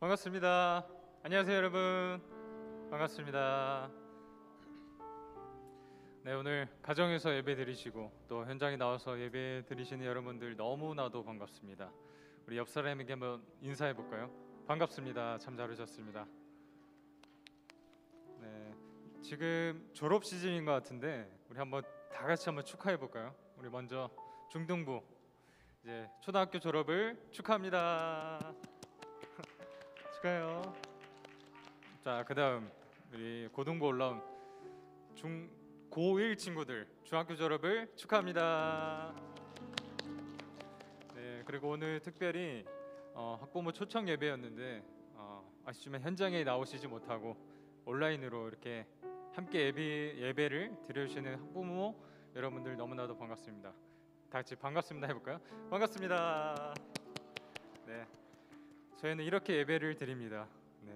반갑습니다. 안녕하세요, 여러분. 반갑습니다. 네, 오늘 가정에서 예배 드리시고 또 현장에 나와서 예배 드리시는 여러분들 너무나도 반갑습니다. 우리 옆 사람에게 한번 인사해 볼까요? 반갑습니다. 참 잘 오셨습니다. 네, 지금 졸업 시즌인 것 같은데 우리 한번 다 같이 한번 축하해 볼까요? 우리 먼저 중등부 이제 초등학교 졸업을 축하합니다. 축하해요. 자, 그다음 우리 고등부 올라온 고1 친구들 중학교 졸업을 축하합니다. 네, 그리고 오늘 특별히 학부모 초청 예배였는데 아쉽지만 현장에 나오시지 못하고 온라인으로 이렇게 함께 예배를 드려주시는 학부모 여러분들 너무나도 반갑습니다. 다 같이 반갑습니다 해볼까요? 반갑습니다. 네, 저희는 이렇게 예배를 드립니다. 네,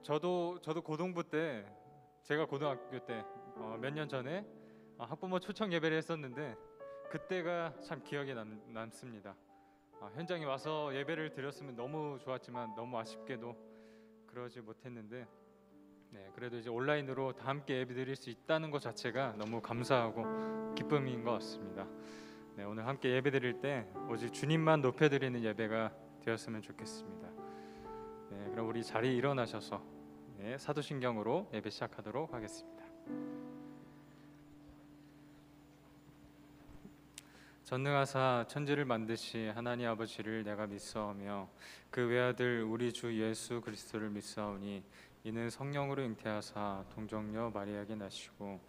저도 고등부 때 제가 고등학교 때 몇 년 전에 학부모 초청 예배를 했었는데 그때가 참 기억에 남습니다. 현장에 와서 예배를 드렸으면 너무 좋았지만 너무 아쉽게도 그러지 못했는데 네, 그래도 이제 온라인으로 다 함께 예배 드릴 수 있다는 것 자체가 너무 감사하고 기쁨인 것 같습니다. 네, 오늘 함께 예배 드릴 때 오직 주님만 높여드리는 예배가 되었으면 좋겠습니다. 네, 그럼 우리 자리에 일어나셔서 네, 사도신경으로 예배 시작하도록 하겠습니다. 전능하사 천지를 만드시 하나님 아버지를 내가 믿사오며 그 외아들 우리 주 예수 그리스도를 믿사오니 이는 성령으로 잉태하사 동정녀 마리아에게 나시고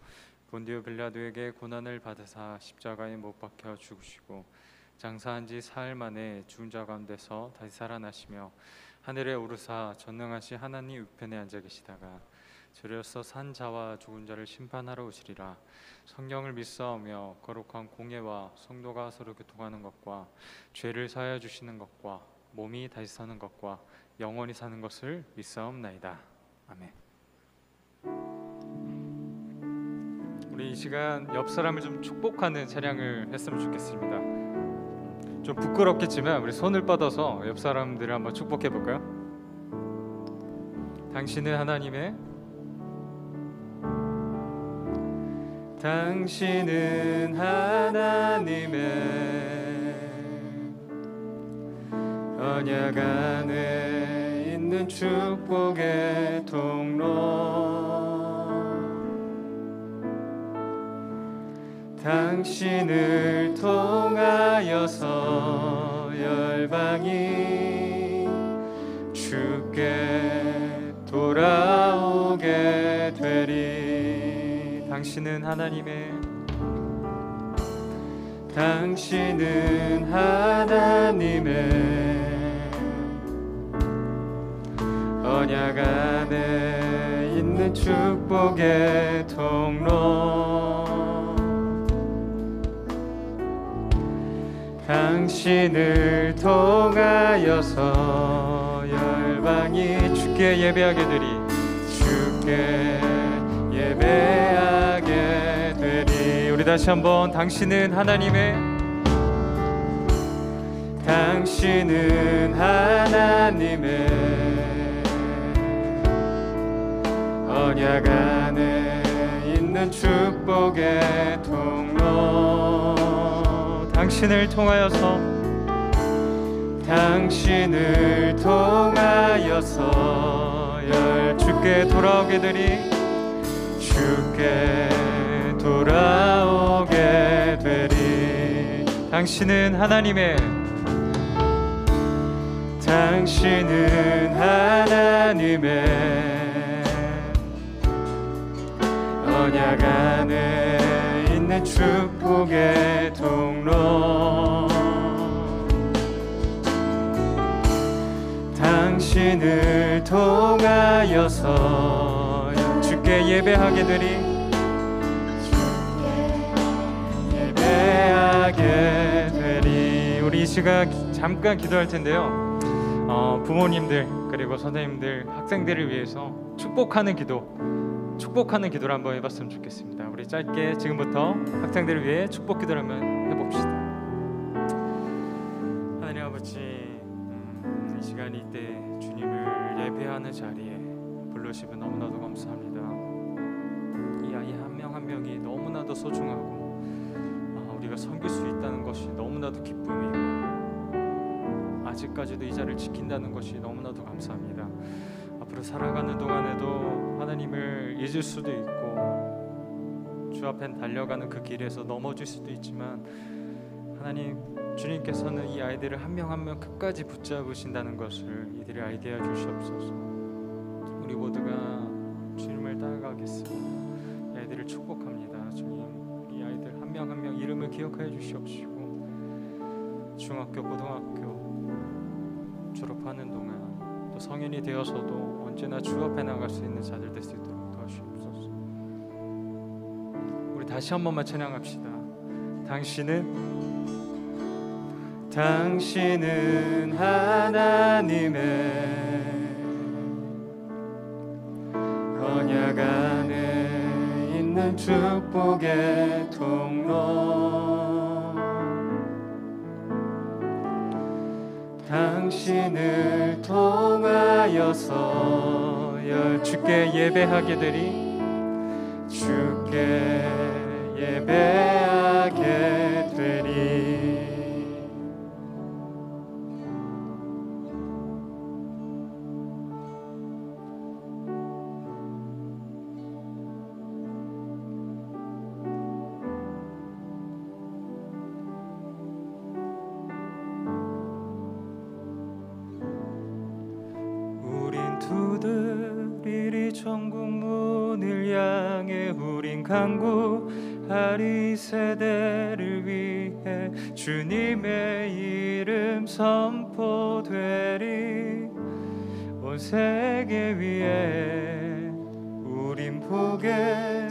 본디오 빌라도에게 고난을 받으사 십자가에 못 박혀 죽으시고 장사한 지 사흘 만에 죽은 자 가운데서 다시 살아나시며 하늘에 오르사 전능하신 하나님 우편에 앉아 계시다가 저리로서 산 자와 죽은 자를 심판하러 오시리라. 성령을 믿사오며 거룩한 공예와 성도가 서로 교통하는 것과 죄를 사하여 주시는 것과 몸이 다시 사는 것과 영원히 사는 것을 믿사옵나이다. 아멘. 우리 이 시간 옆 사람을 좀 축복하는 찬양을 했으면 좋겠습니다. 좀 부끄럽겠지만 우리 손을 뻗어서 옆 사람들을 한번 축복해 볼까요? 당신은 하나님의 언약 안에 있는 축복의 통로 당신을 통하여서 열방이 주께 돌아오게 되리. 당신은 하나님의 언약 안에 있는 축복의 통로 당신을 통하여서 열방이 주께 예배하게 되리. 주께 예배하게 되리. 우리 다시 한번 당신은 하나님의 언약 안에 있는 축복의 통로 당신을 통하여서 주께 돌아오게 되리. 주께 돌아오게 되리. 당신은 하나님의 언약 안에 있는 축복의 통로 당신을 통하여서 주께 예배하게 되리. 우리 이 시간 잠깐 기도할 텐데요. 부모님들 그리고 선생님들 학생들을 위해서 축복하는 기도를 한번 해봤으면 좋겠습니다. 우리 짧게 지금부터 학생들을 위해 축복 기도를 한번 해봅시다. 하나님 아버지, 귀한 이때 주님을 예배하는 자리에 불러주시면 너무나도 감사합니다. 이 아이 한 명 한 명이 너무나도 소중하고 우리가 섬길 수 있다는 것이 너무나도 기쁨이고 아직까지도 이 자리를 지킨다는 것이 너무나도 감사합니다. 앞으로 살아가는 동안에도 하나님을 잊을 수도 있고 주 앞에 달려가는 그 길에서 넘어질 수도 있지만 하나님, 주님께서는 이 아이들을 한 명 한 명 끝까지 붙잡으신다는 것을 이들이 알게 해주시옵소서. 우리 모두가 주님을 따라가겠습니다. 이 아이들을 축복합니다. 주님, 이 아이들 한 명 한 명 이름을 기억하여 주시옵시고 중학교, 고등학교 졸업하는 동안 또 성인이 되어서도 언제나 주 앞에 나갈 수 있는 자들 될 수 있도록 도와주옵소서. 우리 다시 한 번만 찬양합시다. 당신은 하나님의 언약 안에 있는 축복의 통로, 당신을 통하여서 주께 예배하게 되리, 주께 예배하게 되리. 두드리리 천국 문을 향해 우린 간구하리 세대를 위해 주님의 이름 선포되리. 온 세계 위에 우린 보게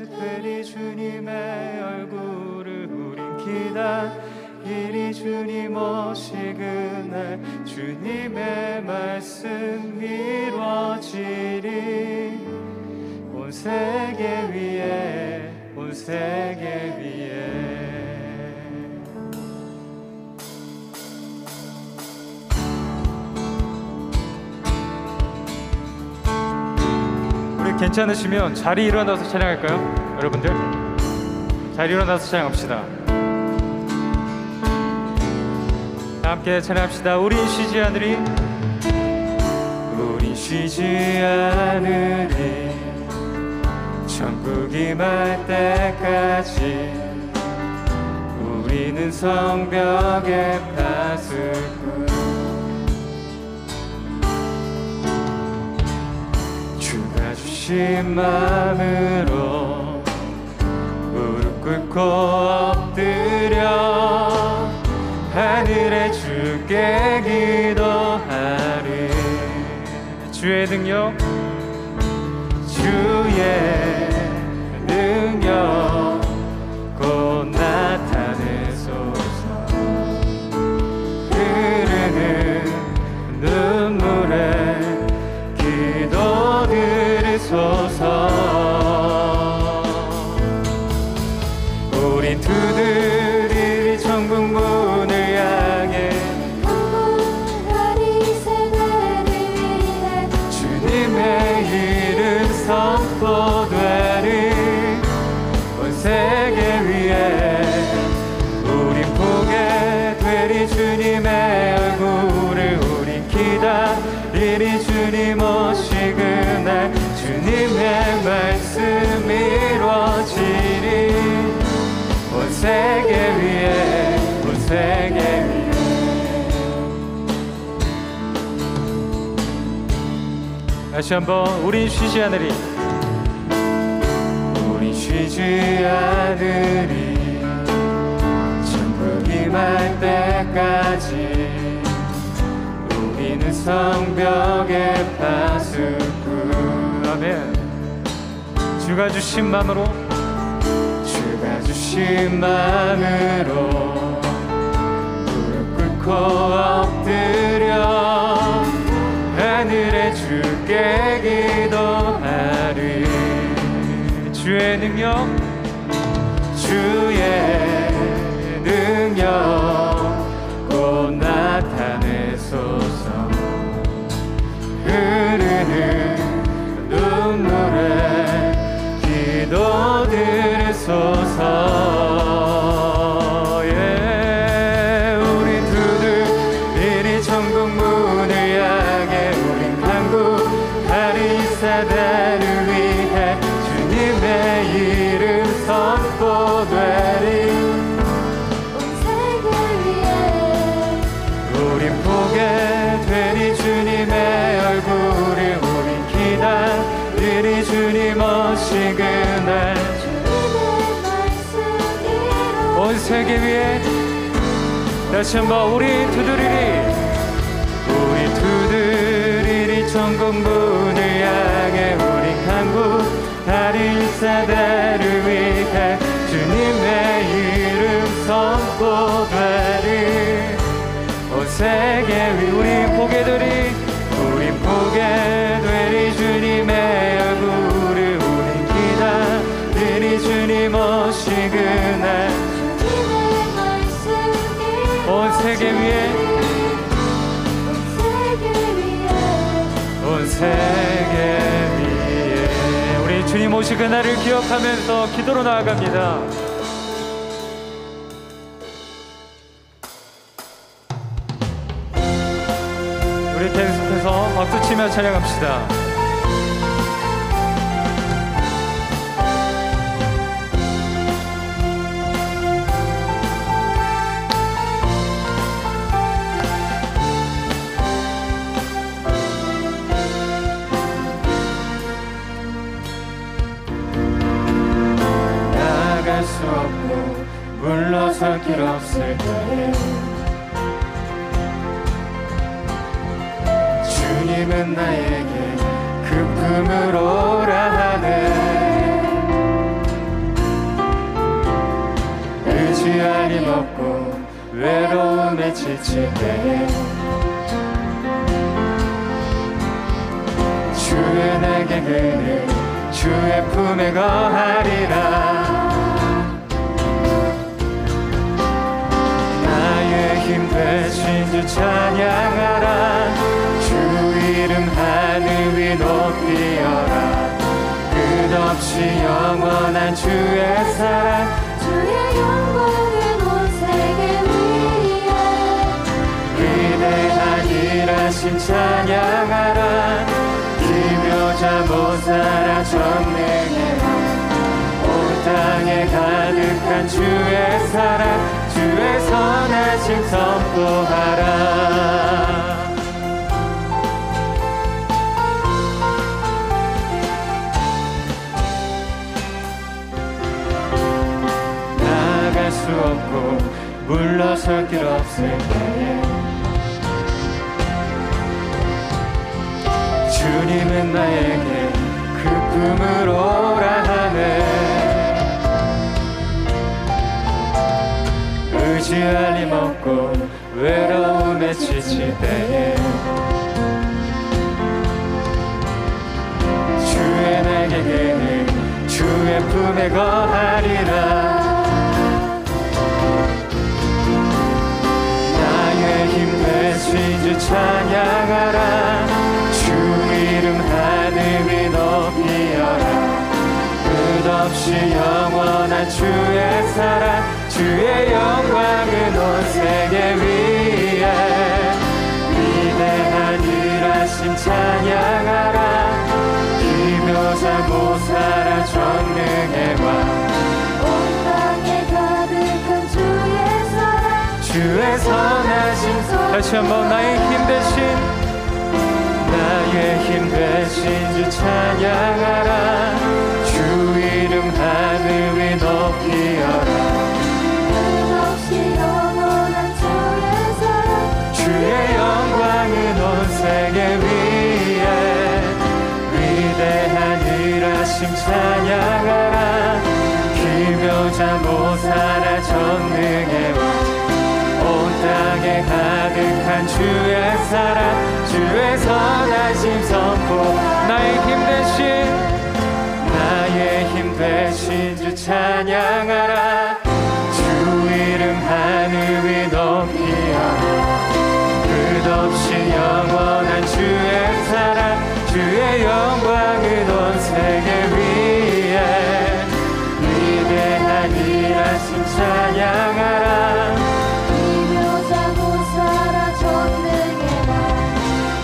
되리 주님의 얼굴을. 우린 기다리리 주님 오시는 날, 주님의 말씀 이루어지리. 온 세계 위에, 온 세계 위에. 우리 괜찮으시면 자리 일어나서 찬양할까요? 여러분들 자리 일어나서 찬양합시다. 함께 찬양합시다. 우린 쉬지 않으리, 우린 쉬지 않으리. 천국 임할 때까지 우리는 성벽에 파수꾼. 주가 주신 마음으로 무릎 꿇고 엎드려 하늘에 주께 기도하리. 주의 능력, 주의 능력 곧 나타내소서. 흐르는 눈물에 기도 들으소서. 우린 두드리리 천국 문을 향해 주님의 이름 선포되리. 온 세계 위에 우린 보게 되리 주님의 얼굴을. 우린 기다리리 주님 오시는 날, 주님의 말씀 이루어지리. 온 세계 위에, 온 세계 위에. 다시 한번 우린 쉬지 않으리, 우린 쉬지 않으리. 천국 임할 때까지 우리는 성벽에 파수꾼. 아멘. 주가 주신 마음으로, 주가 주신 마음으로 무릎 꿇고 엎드려 하늘에 주께 기도하리. 주의 능력, 주의 능력 곧 나타내소서. 세계 위에 다시 한번 우리 두드리리 천국 문을 향해 우리 강구 다리 사대를 위해 주님의 이름 선포되리. 온 세계 위 우리 보게 되리 주님의 얼굴을 우리 기다리리. 주님 오시 그날 온 세계 위에 우리 주님 오시 그날을 기억하면서 기도로 나아갑니다. 우리 계속해서 박수치며 찬양합시다. 나갈 수 없고 물러설 길 없을 때 주님은 나에게 급품으로 오라 하네. 의지할 힘 없고 외로움에 지칠 때 주의 내게 그늘 주의 품에 거하리라. 나의 힘 되신 주 찬양하라. 주 이름 하늘 위 높이어라. 끝없이 영원한 주의 사랑 주의 영광은 온 세계 위에 위대한 일하심 찬양하라. 기묘자 모사라 전능의 온 땅에 가득한 주의 사랑 주의 선하심 선포하라. 나갈 수 없고 물러설 길 없을 때에 주님은 나에게 급품으로 오라 하네. 의지할 힘 없고 외로움에 지칠 때에 주의 내게 그늘 주의 품에 거하리라. 나의 힘 되신 주 찬양하라. 주 이름 하늘 위 높이어라. 끝없이 영원한 주의 사랑 주의 영광은 온 세계 위에 위대한 일하심 찬양하라. 기묘자 모사라 전능의 왕 온 땅에 가득한 주의 사랑 주의 선하심 다시 한번 나의 힘 대신 주 찬양하라. 주 이름 하늘 위 높이어라. 끝없이 영원한 주의 사랑 주의 영광은 온 세계 위에 위대한 일하심 찬양하라. 기묘자 모사라 전능의 왕 온 땅에 가득한 주의 사랑 주의 선하심 선포. 나의 힘 대신 주 찬양하라. 주 이름 하늘 위 높이어라. 끝없이 영원한 주의 사랑 주의 영광은 온 세계 위에 위대한 일하심 찬양하라. 기묘자 모사라 전능의 왕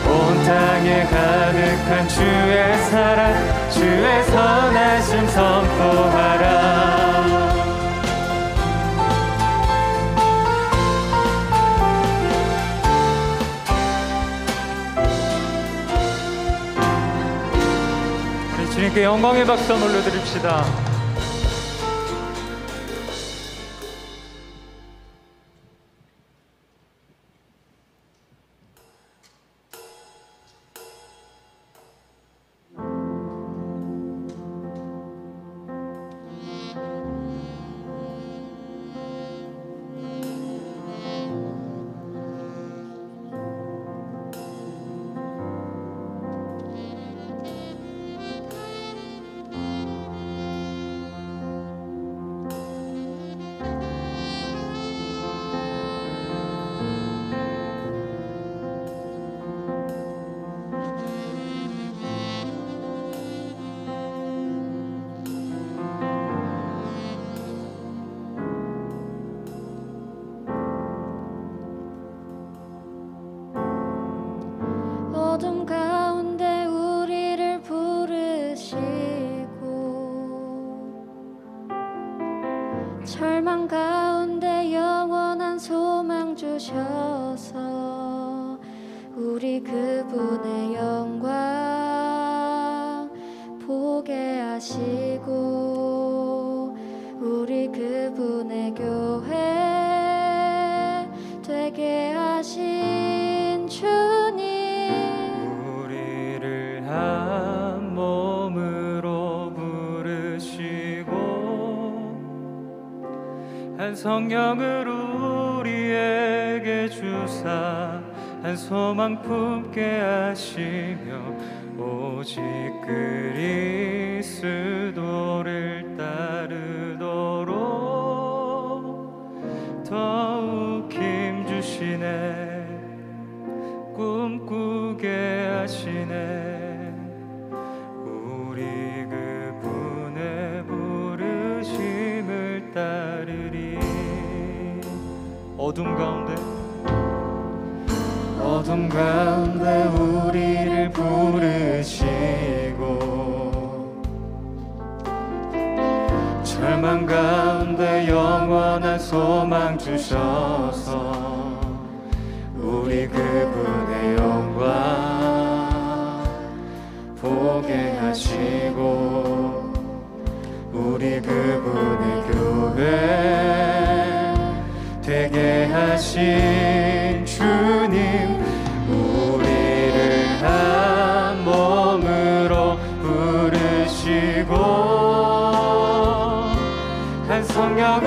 온 땅에 가득한 주의 사랑 주의 선하심 선포하라. 우리 주님께 영광의 박수 올려드립시다. 어둠 가운데 우리를 부르시고 절망 가운데 영원한 소망 주셔서 우리 그분의 영광 보게 하시고 우리 그분의 교회 되게 하신 주님, 우리를 한 몸으로 부르시고 한 성령을 우리에게 주사 한 소망 품게 하시며 오직 그리스도를 따르도록 더욱 힘주시네, 꿈꾸게 하시네. 우리 그분의 부르심을 따르리. 어둠 가운데 우리를 부르시고 절망 가운데 영원한 소망 주셔서 우리 그분의 영광 보게 하시고 우리 그분의 교회 되게 하신 주님, 우리를 한 몸으로 부르시고 한 성령을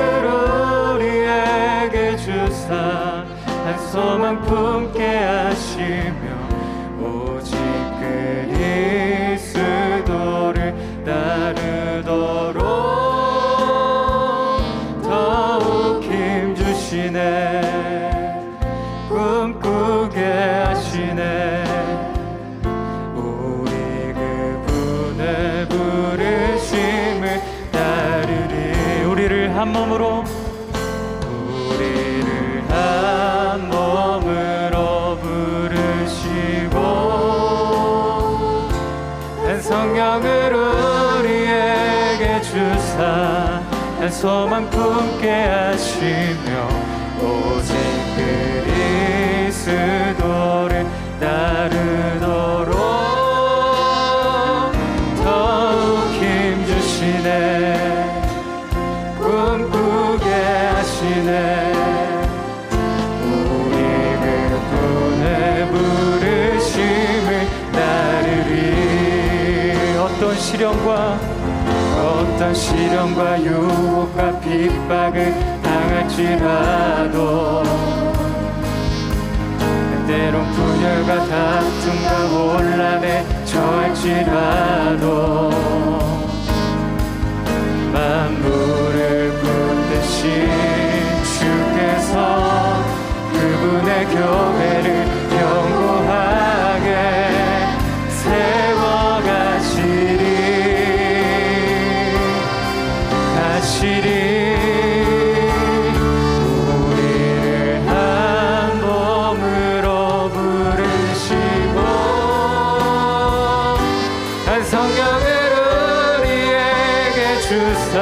우리에게 주사 한 소망 품게 하시며 오직 그리스도를 따르도록 더욱 힘주시네, 꿈꾸게 하시네. 우리 그분의 부르심을 따르리. 우리를 한 몸으로 부르시고 한 성령을 우리에게 주사 한 소망 품게 하시며 오직 그리스도를 따르도록 더욱 힘주시네, 꿈꾸게 하시네. 우리 그분의 부르심을 따르리. 어떤 시련과 유혹과 핍박을 당할지라도 때론 분열과 다툼과 혼란에 처할지라도 만물을 붙드신 주께서 그분의 교회를 견고하게 세워가시리. 우리를 한 몸으로 부르시고 한 성령을 우리에게 주사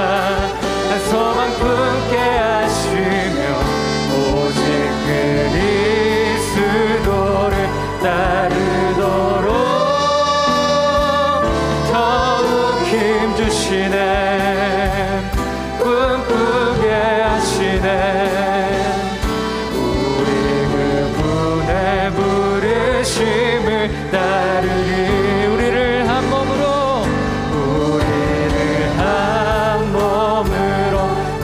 한 소망 품게 하시며 오직 그리스도를 따르도록 더욱 힘주시네, 꿈꾸게 하시네. 우리 그분의 부르심을 따르리. 우리를 한 몸으로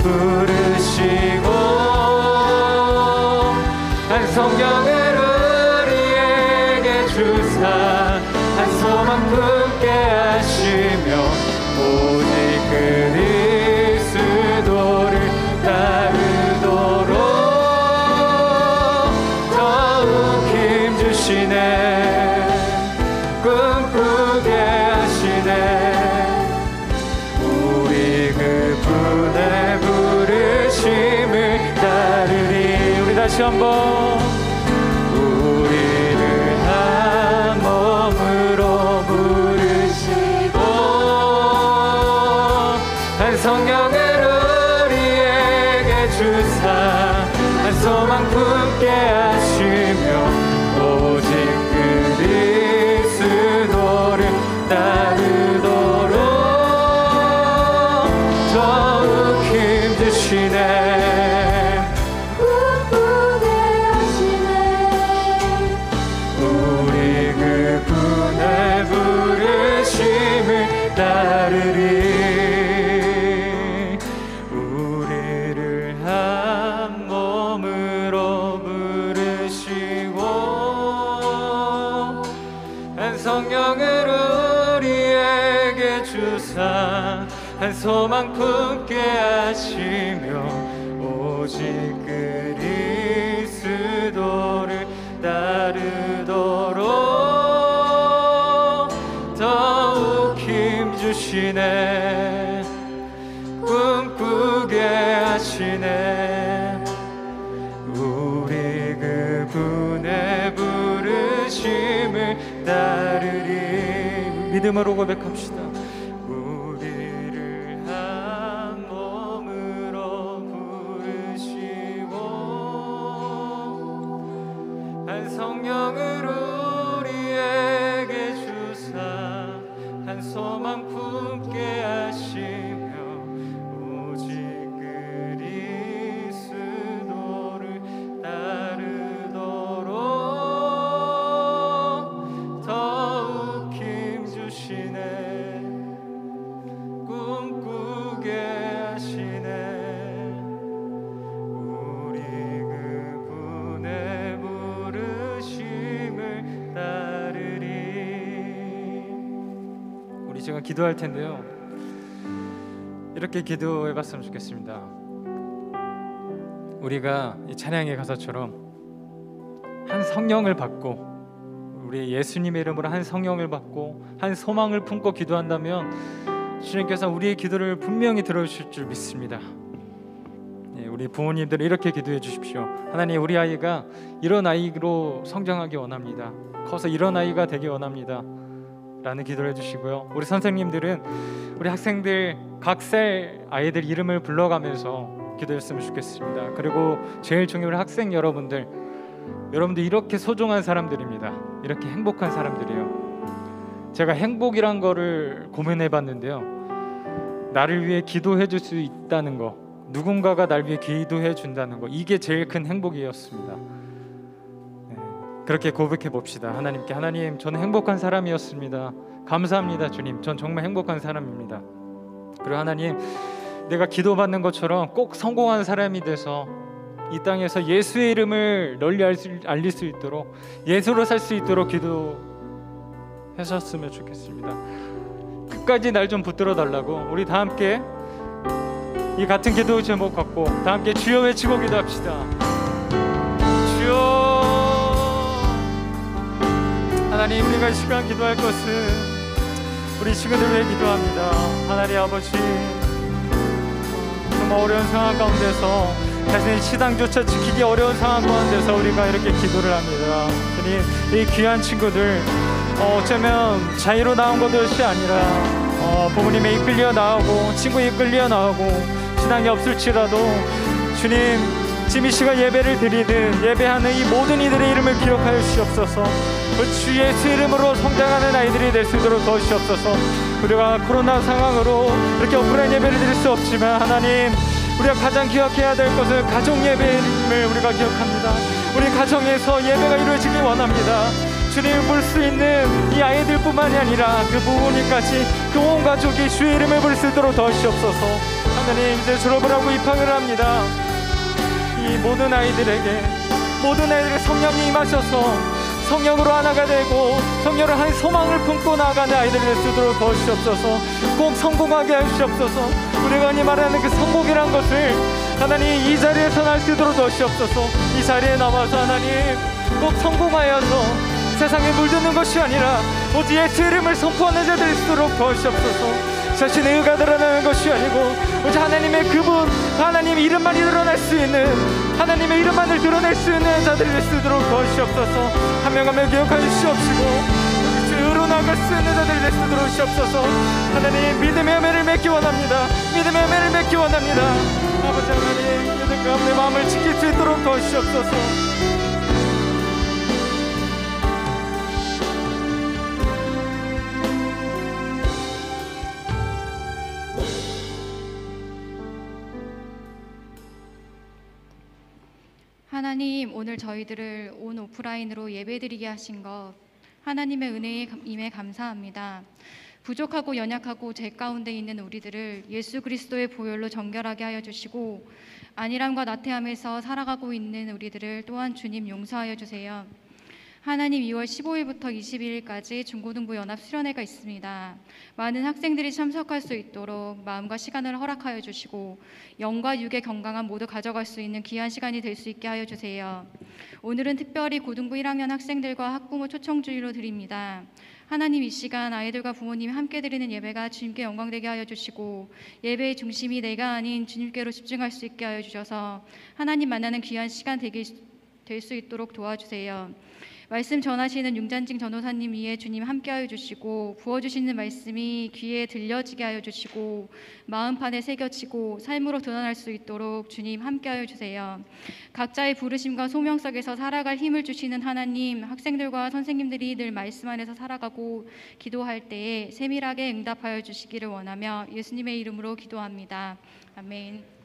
부르시고 한 성령을 우리에게 주사 한 소망 품게 하시며 오직 그리스도를 따르도록 더욱 힘주시네, 꿈꾸게 하시네. 우리 그분의 부르심을 따르리. 우리 다시 한번 우리를 한 몸 성령을 우리에게 주사 한 소망 품게 하시며 오직 그리스도를 따르도록 더욱 힘주시네. 꿈꾸게 하시네. 우리 그분의 부르심을 따르리. 우리를 한 몸으로 부르시고 한 성령을 우리에게 주사 한 소망 품게 하시며 오직 그리스도를 따르도록 더욱 힘주시네. 꿈꾸게 하시네. 우리 그분의 부르심을 따르리. 믿음으로 고백합시다. 우리를 한 몸으로 부르시고 한 성령을 우리에게 주사 한 소망 품게 하시며 오직 그리스도를 따르도록 더욱 힘주시네. 꿈꾸게 하시네. 우리 그분의 부르심을 따르리. 우리 지금 기도할 텐데요, 이렇게 기도해 봤으면 좋겠습니다. 우리가 이 찬양의 가사처럼 한 성령을 받고 우리 예수님의 이름으로 한 성령을 받고 한 소망을 품고 기도한다면 주님께서 우리의 기도를 분명히 들어주실 줄 믿습니다. 우리 부모님들 이렇게 기도해 주십시오. 하나님, 우리 아이가 이런 아이로 성장하기 원합니다. 커서 이런 아이가 되기 원합니다 라는 기도를 해주시고요. 우리 선생님들은 우리 학생들 각살 아이들 이름을 불러가면서 기도했으면 좋겠습니다. 그리고 제일 중요한 학생 여러분들 이렇게 소중한 사람들입니다. 이렇게 행복한 사람들이에요. 제가 행복이란 거를 고민해 봤는데요, 나를 위해 기도해 줄 수 있다는 거, 누군가가 날 위해 기도해 준다는 거, 이게 제일 큰 행복이었습니다. 그렇게 고백해 봅시다. 하나님께, 하나님, 저는 행복한 사람이었습니다. 감사합니다 주님, 전 정말 행복한 사람입니다. 그리고 하나님, 내가 기도받는 것처럼 꼭 성공한 사람이 돼서 이 땅에서 예수의 이름을 널리 알릴 수 있도록, 예수로 살 수 있도록 기도하셨으면 좋겠습니다. 끝까지 날 좀 붙들어 달라고 우리 다 함께 이 같은 기도 제목 갖고 다 함께 주여 외치고 기도합시다. 주여. 하나님, 우리가 이 시간 기도할 것은 우리 친구들 위해 기도합니다. 하나님 아버지, 정말 어려운 상황 가운데서 자신의 신앙조차 지키기 어려운 상황 가운데서 우리가 이렇게 기도를 합니다. 주님, 이 귀한 친구들 어쩌면 자유로 나온 것이 아니라 부모님에 이끌려 나오고 친구에 이끌려 나오고 신앙이 없을지라도 주님, 지금 이 시간 예배를 드리는 예배하는 이 모든 이들의 이름을 기억하여 주시옵소서. 주 예수 이름으로 성장하는 아이들이 될 수 있도록 도와주시옵소서. 우리가 코로나 상황으로 이렇게 오프라인 예배를 드릴 수 없지만 하나님, 우리가 가장 기억해야 될 것은 가정 예배임을 우리가 기억합니다. 우리 가정에서 예배가 이루어지길 원합니다. 주님을 볼 수 있는 이 아이들뿐만이 아니라 그 부모님까지 그 온 가족이 주의 이름을 부를 수 있도록 도와주시옵소서. 하나님, 이제 졸업을 하고 입학을 합니다. 이 모든 아이들에게 성령이 임하셔서 성령으로 하나가 되고 성령을 한 소망을 품고 나아가는 아이들이 될 수 있도록 도와주시옵소서. 꼭 성공하게 해주시옵소서. 우리가 흔히 말하는 그 성공이란 것을 하나님 이 자리에서 날 수 있도록 도와주시옵소서. 이 자리에 나와서 하나님 꼭 성공하여서 세상에 물드는 것이 아니라 오직 예수 이름을 선포하는 자들이 될 수 있도록 도와주시옵소서. 자신의 의가 드러나는 것이 아니고 오직 하나님의 그분, 하나님 이름만이 드러날 수 있는, 하나님의 이름만을 드러낼 수 있는 자들이 될 수 있도록 도와주시옵소서. 한 명 한 명 기억하여 주시옵시고 주로 나갈 수 수 있는 자들이 될 수 있도록 주옵소서. 하나님, 믿음의 열매를 맺기 원합니다. 믿음의 열매를 맺기 원합니다. 아버지 하나님, 믿음 가운데 마음을 지킬 수 있도록 도와주시옵소서. 하나님, 오늘 저희들을 온 오프라인으로 예배드리게 하신 것 하나님의 은혜에 임해 감사합니다. 부족하고 연약하고 죄 가운데 있는 우리들을 예수 그리스도의 보혈로 정결하게 하여 주시고 안일함과 나태함에서 살아가고 있는 우리들을 또한 주님 용서하여 주세요. 하나님, 2월 15일부터 22일까지 중고등부 연합 수련회가 있습니다. 많은 학생들이 참석할 수 있도록 마음과 시간을 허락하여 주시고 영과 육의 건강함 모두 가져갈 수 있는 귀한 시간이 될 수 있게 하여 주세요. 오늘은 특별히 고등부 1학년 학생들과 학부모 초청주일로 드립니다. 하나님, 이 시간 아이들과 부모님이 함께 드리는 예배가 주님께 영광되게 하여 주시고 예배의 중심이 내가 아닌 주님께로 집중할 수 있게 하여 주셔서 하나님 만나는 귀한 시간 될 수 있도록 도와주세요. 말씀 전하시는 융잔증 전도사님 위에 주님 함께하여 주시고 부어주시는 말씀이 귀에 들려지게 하여 주시고 마음판에 새겨지고 삶으로 드러날 수 있도록 주님 함께하여 주세요. 각자의 부르심과 소명 속에서 살아갈 힘을 주시는 하나님, 학생들과 선생님들이 늘 말씀 안에서 살아가고 기도할 때에 세밀하게 응답하여 주시기를 원하며 예수님의 이름으로 기도합니다. 아멘.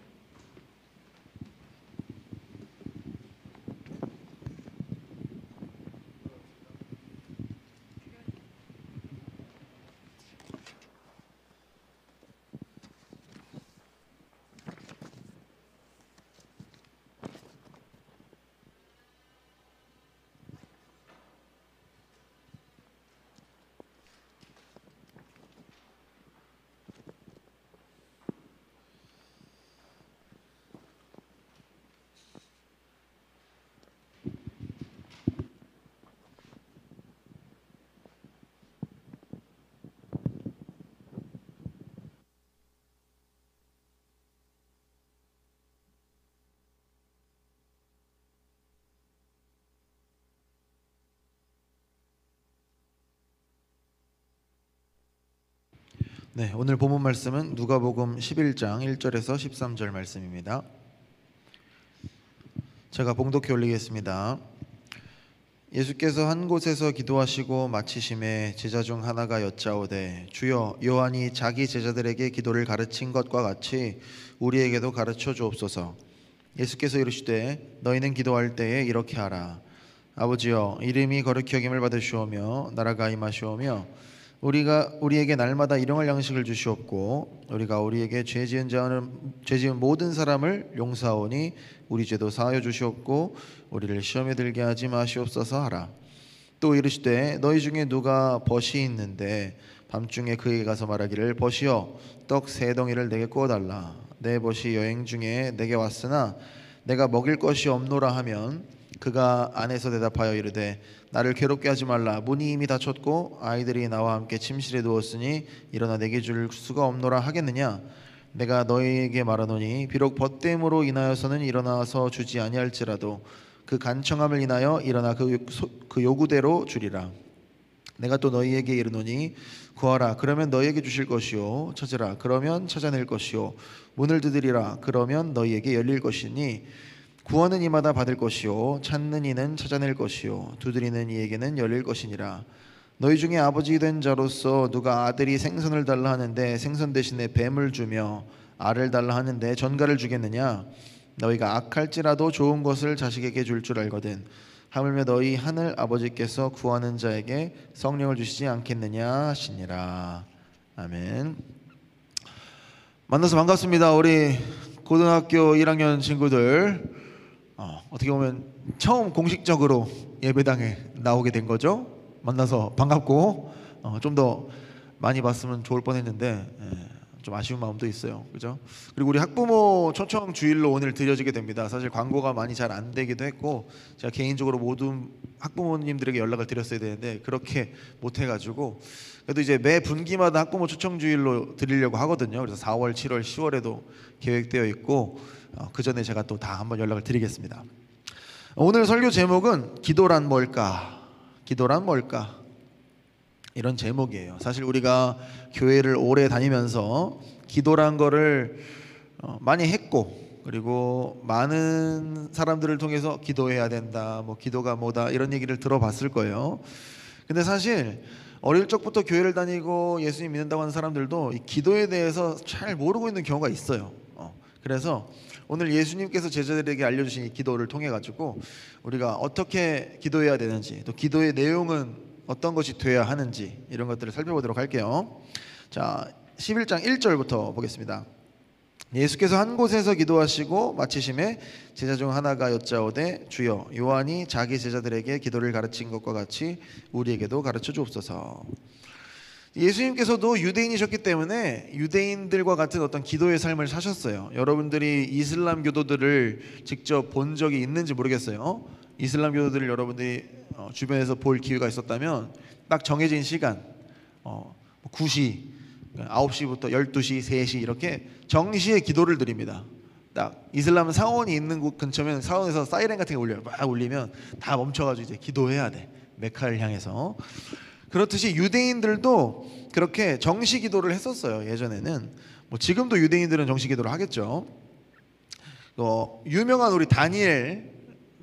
네, 오늘 본문 말씀은 누가복음 11장 1절에서 13절 말씀입니다. 제가 봉독해 올리겠습니다. 예수께서 한 곳에서 기도하시고 마치심에 제자 중 하나가 여짜오되 주여, 요한이 자기 제자들에게 기도를 가르친 것과 같이 우리에게도 가르쳐 주옵소서. 예수께서 이르시되 너희는 기도할 때에 이렇게 하라. 아버지여, 이름이 거룩히 여김을 받으시오며 나라가 임하시오며 우리에게 날마다 일용할 양식을 주시옵고 우리가 우리에게 죄 지은 모든 사람을 용서하오니 우리 죄도 사하여 주시옵고 우리를 시험에 들게 하지 마시옵소서 하라. 또 이르시되 너희 중에 누가 벗이 있는데 밤중에 그에게 가서 말하기를 벗이여 떡 3덩이를 내게 구워달라. 내 벗이 여행 중에 내게 왔으나 내가 먹일 것이 없노라 하면 그가 안에서 대답하여 이르되 나를 괴롭게 하지 말라. 문이 이미 닫혔고 아이들이 나와 함께 침실에 누웠으니 일어나 내게 줄 수가 없노라 하겠느냐. 내가 너희에게 말하노니 비록 벗됨으로 인하여서는 일어나서 주지 아니할지라도 그 간청함을 인하여 일어나 그 요구대로 주리라. 내가 또 너희에게 이르노니 구하라 그러면 너희에게 주실 것이요 찾으라 그러면 찾아낼 것이요 문을 두드리라 그러면 너희에게 열릴 것이니 구하는 이마다 받을 것이요 찾는 이는 찾아낼 것이요 두드리는 이에게는 열릴 것이니라. 너희 중에 아버지 된 자로서 누가 아들이 생선을 달라 하는데 생선 대신에 뱀을 주며 알을 달라 하는데 전갈을 주겠느냐. 너희가 악할지라도 좋은 것을 자식에게 줄 줄 알거든 하물며 너희 하늘 아버지께서 구하는 자에게 성령을 주시지 않겠느냐 하시니라. 아멘. 만나서 반갑습니다. 우리 고등학교 1학년 친구들 어떻게 보면 처음 공식적으로 예배당에 나오게 된 거죠. 만나서 반갑고 좀 더 많이 봤으면 좋을 뻔했는데 좀 아쉬운 마음도 있어요. 그죠? 그리고 우리 학부모 초청 주일로 오늘 드려지게 됩니다. 사실 광고가 많이 잘 안 되기도 했고 제가 개인적으로 모든 학부모님들에게 연락을 드렸어야 되는데 그렇게 못 해가지고 그래도 이제 매 분기마다 학부모 초청 주일로 드리려고 하거든요. 그래서 4월, 7월, 10월에도 계획되어 있고 그 전에 제가 또 다 한번 연락을 드리겠습니다. 오늘 설교 제목은 기도란 뭘까? 기도란 뭘까? 이런 제목이에요. 사실 우리가 교회를 오래 다니면서 기도란 거를 많이 했고, 그리고 많은 사람들을 통해서 기도해야 된다, 뭐 기도가 뭐다 이런 얘기를 들어봤을 거예요. 근데 사실 어릴 적부터 교회를 다니고 예수님 믿는다고 하는 사람들도 이 기도에 대해서 잘 모르고 있는 경우가 있어요. 그래서 오늘 예수님께서 제자들에게 알려주신 이 기도를 통해 가지고 우리가 어떻게 기도해야 되는지, 또 기도의 내용은 어떤 것이 돼야 하는지, 이런 것들을 살펴보도록 할게요. 자, 11장 1절부터 보겠습니다. 예수께서 한 곳에서 기도하시고 마치심에 제자 중 하나가 여짜오되 주여 요한이 자기 제자들에게 기도를 가르친 것과 같이 우리에게도 가르쳐 주옵소서. 예수님께서도 유대인이셨기 때문에 유대인들과 같은 어떤 기도의 삶을 사셨어요. 여러분들이 이슬람 교도들을 직접 본 적이 있는지 모르겠어요. 이슬람 교도들을 여러분들이 주변에서 볼 기회가 있었다면 딱 정해진 시간 9시, 9시부터 12시, 3시 이렇게 정시에 기도를 드립니다. 딱 이슬람 사원이 있는 곳 근처면 사원에서 사이렌 같은 게 울려요. 막 울리면 다 멈춰가지고 이제 기도해야 돼. 메카를 향해서. 그렇듯이 유대인들도 그렇게 정시 기도를 했었어요. 예전에는. 뭐 지금도 유대인들은 정시 기도를 하겠죠. 유명한 우리 다니엘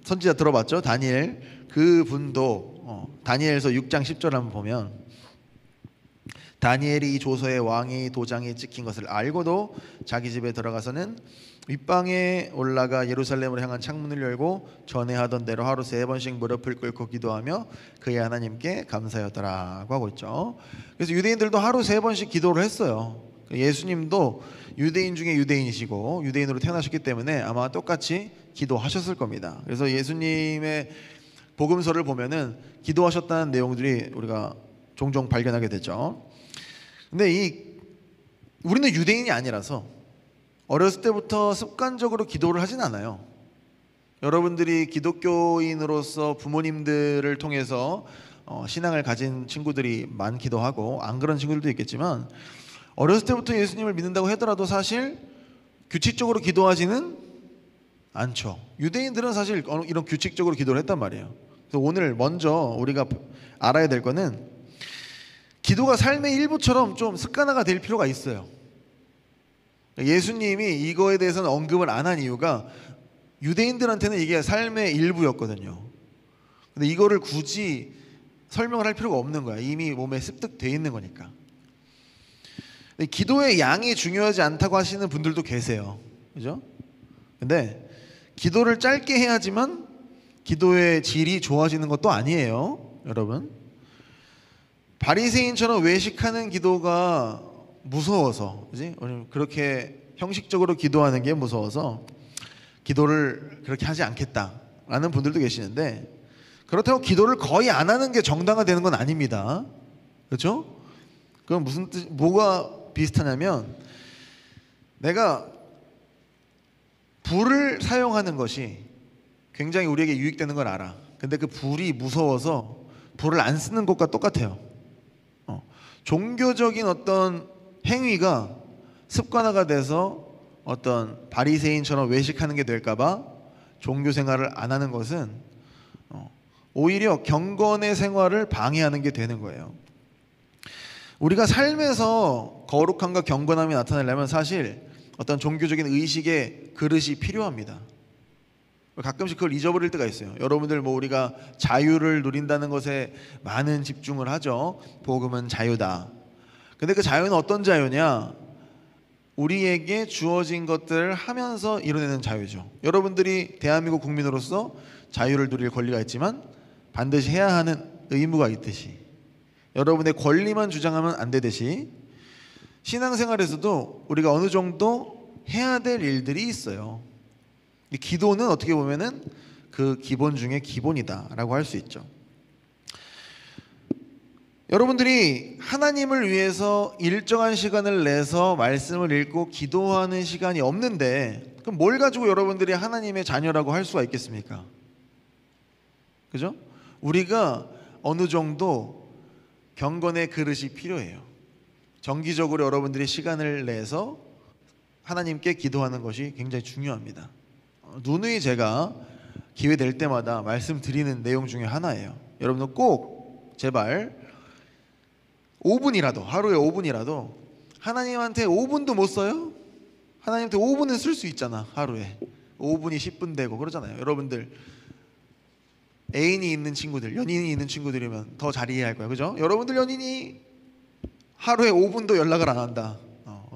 선지자 들어봤죠? 다니엘. 그 분도 다니엘서 6장 10절 한번 보면 다니엘이 이 조서에 왕의 도장이 찍힌 것을 알고도 자기 집에 들어가서는 윗방에 올라가 예루살렘으로 향한 창문을 열고 전에 하던 대로 하루 3번씩 무릎을 꿇고 기도하며 그의 하나님께 감사하였더라고 하고 있죠. 그래서 유대인들도 하루 3번씩 기도를 했어요. 예수님도 유대인 중에 유대인이시고 유대인으로 태어나셨기 때문에 아마 똑같이 기도하셨을 겁니다. 그래서 예수님의 복음서를 보면은 기도하셨다는 내용들이 우리가 종종 발견하게 되죠. 근데 우리는 유대인이 아니라서 어렸을 때부터 습관적으로 기도를 하진 않아요. 여러분들이 기독교인으로서 부모님들을 통해서 신앙을 가진 친구들이 많기도 하고 안 그런 친구들도 있겠지만 어렸을 때부터 예수님을 믿는다고 하더라도 사실 규칙적으로 기도하지는 않죠. 유대인들은 사실 이런 규칙적으로 기도를 했단 말이에요. 그래서 오늘 먼저 우리가 알아야 될 거는 기도가 삶의 일부처럼 좀 습관화가 될 필요가 있어요. 예수님이 이거에 대해서는 언급을 안 한 이유가 유대인들한테는 이게 삶의 일부였거든요. 근데 이거를 굳이 설명을 할 필요가 없는 거야. 이미 몸에 습득되어 있는 거니까. 기도의 양이 중요하지 않다고 하시는 분들도 계세요. 그죠? 근데 기도를 짧게 해야지만 기도의 질이 좋아지는 것도 아니에요. 여러분. 바리새인처럼 외식하는 기도가 무서워서, 그지? 그렇게 형식적으로 기도하는 게 무서워서 기도를 그렇게 하지 않겠다라는 분들도 계시는데 그렇다고 기도를 거의 안 하는 게 정당화되는 건 아닙니다. 그렇죠? 그건 무슨 뜻, 뭐가 비슷하냐면 내가 불을 사용하는 것이 굉장히 우리에게 유익되는 걸 알아. 근데 그 불이 무서워서 불을 안 쓰는 것과 똑같아요. 종교적인 어떤 행위가 습관화가 돼서 어떤 바리새인처럼 외식하는 게 될까봐 종교 생활을 안 하는 것은 오히려 경건의 생활을 방해하는 게 되는 거예요. 우리가 삶에서 거룩함과 경건함이 나타나려면 사실 어떤 종교적인 의식의 그릇이 필요합니다. 가끔씩 그걸 잊어버릴 때가 있어요. 여러분들 뭐 우리가 자유를 누린다는 것에 많은 집중을 하죠. 복음은 자유다. 근데 그 자유는 어떤 자유냐? 우리에게 주어진 것들을 하면서 이뤄내는 자유죠. 여러분들이 대한민국 국민으로서 자유를 누릴 권리가 있지만 반드시 해야 하는 의무가 있듯이 여러분의 권리만 주장하면 안 되듯이 신앙생활에서도 우리가 어느 정도 해야 될 일들이 있어요. 기도는 어떻게 보면은 그 기본 중에 기본이다라고 할 수 있죠. 여러분들이 하나님을 위해서 일정한 시간을 내서 말씀을 읽고 기도하는 시간이 없는데 그럼 뭘 가지고 여러분들이 하나님의 자녀라고 할 수가 있겠습니까? 그죠? 우리가 어느 정도 경건의 그릇이 필요해요. 정기적으로 여러분들이 시간을 내서 하나님께 기도하는 것이 굉장히 중요합니다. 누누이 제가 기회 될 때마다 말씀드리는 내용 중에 하나예요. 여러분들 꼭 제발 5분이라도, 하루에 5분이라도 하나님한테 5분도 못 써요? 하나님한테 5분은 쓸 수 있잖아. 하루에 5분이 10분 되고 그러잖아요. 여러분들 애인이 있는 친구들, 연인이 있는 친구들이면 더 잘 이해할 거야, 그죠? 여러분들 연인이 하루에 5분도 연락을 안 한다.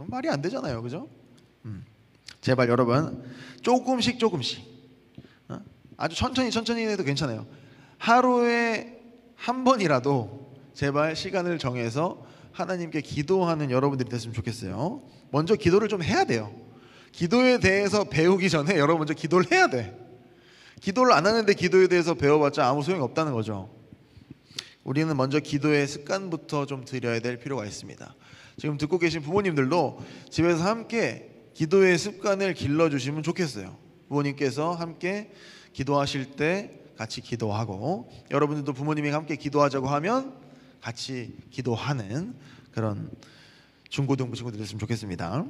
말이 안 되잖아요, 그죠? 제발 여러분 조금씩 아주 천천히 해도 괜찮아요. 하루에 한 번이라도 제발 시간을 정해서 하나님께 기도하는 여러분들이 됐으면 좋겠어요. 먼저 기도를 좀 해야 돼요. 기도에 대해서 배우기 전에 여러분 먼저 기도를 해야 돼. 기도를 안 하는데 기도에 대해서 배워봤자 아무 소용이 없다는 거죠. 우리는 먼저 기도의 습관부터 좀 들여야 될 필요가 있습니다. 지금 듣고 계신 부모님들도 집에서 함께 기도의 습관을 길러주시면 좋겠어요. 부모님께서 함께 기도하실 때 같이 기도하고, 여러분들도 부모님이 함께 기도하자고 하면 같이 기도하는 그런 중고등부 친구들 됐으면 좋겠습니다.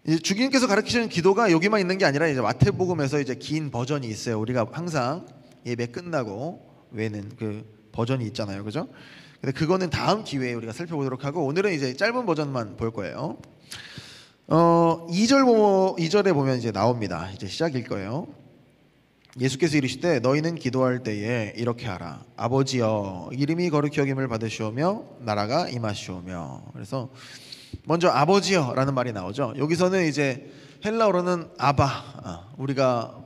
이제 주님께서 가르치시는 기도가 여기만 있는 게 아니라 이제 마태복음에서 이제 긴 버전이 있어요. 우리가 항상 예배 끝나고 외는 그 버전이 있잖아요, 그죠? 근데 그거는 다음 기회에 우리가 살펴보도록 하고, 오늘은 이제 짧은 버전만 볼 거예요. 2절에 보면 이제 나옵니다. 이제 시작일 거예요. 예수께서 이르시되 너희는 기도할 때에 이렇게 하라. 아버지여 이름이 거룩히 여김을 받으시오며 나라가 임하시오며. 그래서 먼저 아버지여 라는 말이 나오죠. 여기서는 이제 헬라어로는 아바, 우리가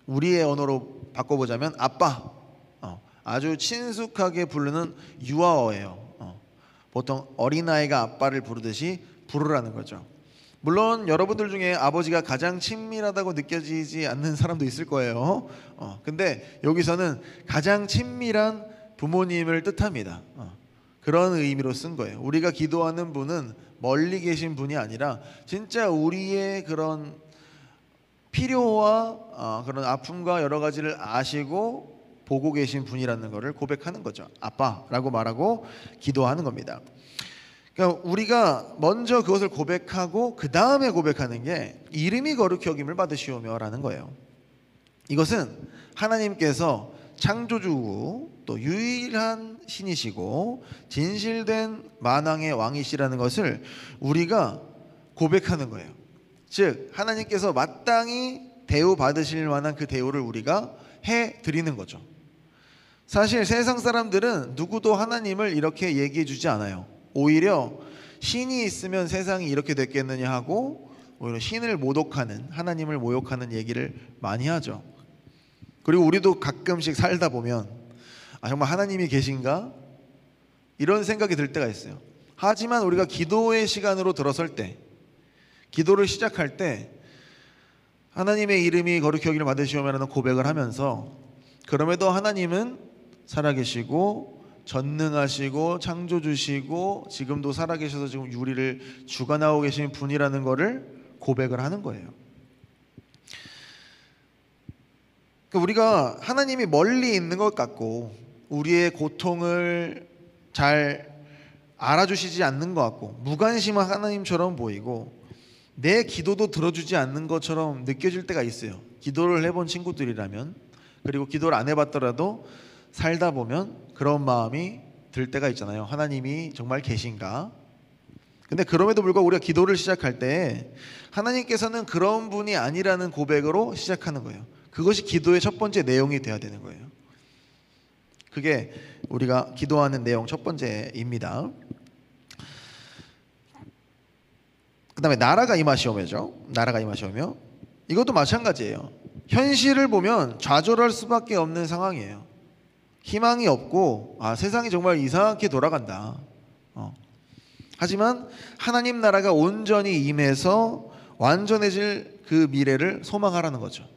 우리의 언어로 바꿔보자면 아빠, 아주 친숙하게 부르는 유아어예요. 보통 어린아이가 아빠를 부르듯이 부르라는 거죠. 물론 여러분들 중에 아버지가 가장 친밀하다고 느껴지지 않는 사람도 있을 거예요. 근데 여기서는 가장 친밀한 부모님을 뜻합니다. 그런 의미로 쓴 거예요. 우리가 기도하는 분은 멀리 계신 분이 아니라 진짜 우리의 그런 필요와 그런 아픔과 여러 가지를 아시고 보고 계신 분이라는 것을 고백하는 거죠. 아빠라고 말하고 기도하는 겁니다. 그러니까 우리가 먼저 그것을 고백하고 그 다음에 고백하는 게 이름이 거룩히 여김을 받으시오며 라는 거예요. 이것은 하나님께서 창조주고 또 유일한 신이시고 진실된 만왕의 왕이시라는 것을 우리가 고백하는 거예요. 즉 하나님께서 마땅히 대우 받으실 만한 그 대우를 우리가 해드리는 거죠. 사실 세상 사람들은 누구도 하나님을 이렇게 얘기해 주지 않아요. 오히려 신이 있으면 세상이 이렇게 됐겠느냐 하고 오히려 신을 모독하는, 하나님을 모욕하는 얘기를 많이 하죠. 그리고 우리도 가끔씩 살다 보면 정말 하나님이 계신가? 이런 생각이 들 때가 있어요. 하지만 우리가 기도의 시간으로 들어설 때, 기도를 시작할 때 하나님의 이름이 거룩히 여김을 받으시오며라는 고백을 하면서, 그럼에도 하나님은 살아계시고 전능하시고 창조주시고 지금도 살아계셔서 지금 우리를 주관하고 계신 분이라는 것을 고백을 하는 거예요. 그러니까 우리가 하나님이 멀리 있는 것 같고 우리의 고통을 잘 알아주시지 않는 것 같고 무관심한 하나님처럼 보이고 내 기도도 들어주지 않는 것처럼 느껴질 때가 있어요. 기도를 해본 친구들이라면, 그리고 기도를 안 해봤더라도 살다 보면 그런 마음이 들 때가 있잖아요. 하나님이 정말 계신가? 근데 그럼에도 불구하고 우리가 기도를 시작할 때 하나님께서는 그런 분이 아니라는 고백으로 시작하는 거예요. 그것이 기도의 첫 번째 내용이 되어야 되는 거예요. 그게 우리가 기도하는 내용 첫 번째입니다. 그 다음에 나라가 임하시오며죠. 나라가 임하시오며, 이것도 마찬가지예요. 현실을 보면 좌절할 수밖에 없는 상황이에요. 희망이 없고 세상이 정말 이상하게 돌아간다. 하지만 하나님 나라가 온전히 임해서 완전해질 그 미래를 소망하라는 거죠.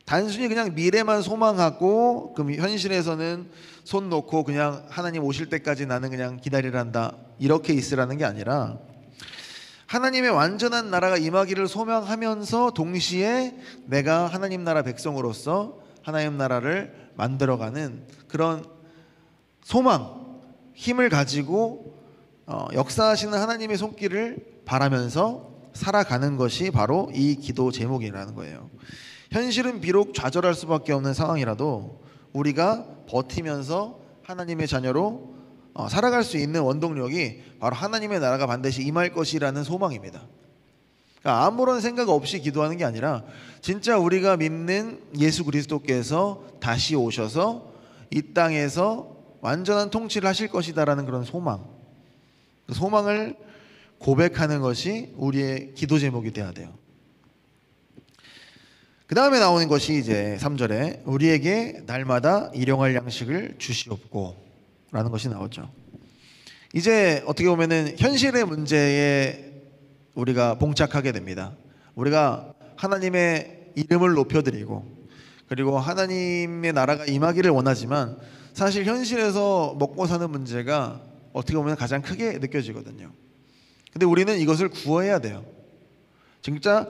단순히 그냥 미래만 소망하고 그럼 현실에서는 손 놓고 그냥 하나님 오실 때까지 나는 그냥 기다리란다 이렇게 있으라는 게 아니라, 하나님의 완전한 나라가 임하기를 소망하면서 동시에 내가 하나님 나라 백성으로서 하나님 나라를 만들어가는 그런 소망, 힘을 가지고 역사하시는 하나님의 손길을 바라면서 살아가는 것이 바로 이 기도 제목이라는 거예요. 현실은 비록 좌절할 수밖에 없는 상황이라도 우리가 버티면서 하나님의 자녀로 살아갈 수 있는 원동력이 바로 하나님의 나라가 반드시 임할 것이라는 소망입니다. 그러니까 아무런 생각 없이 기도하는 게 아니라 진짜 우리가 믿는 예수 그리스도께서 다시 오셔서 이 땅에서 완전한 통치를 하실 것이다라는 그런 소망, 그 소망을 고백하는 것이 우리의 기도 제목이 돼야 돼요. 그 다음에 나오는 것이 이제 3절에 우리에게 날마다 일용할 양식을 주시옵고 라는 것이 나오죠. 이제 어떻게 보면은 현실의 문제에 우리가 봉착하게 됩니다. 우리가 하나님의 이름을 높여드리고 그리고 하나님의 나라가 임하기를 원하지만 사실 현실에서 먹고 사는 문제가 어떻게 보면 가장 크게 느껴지거든요. 근데 우리는 이것을 구해야 돼요. 진짜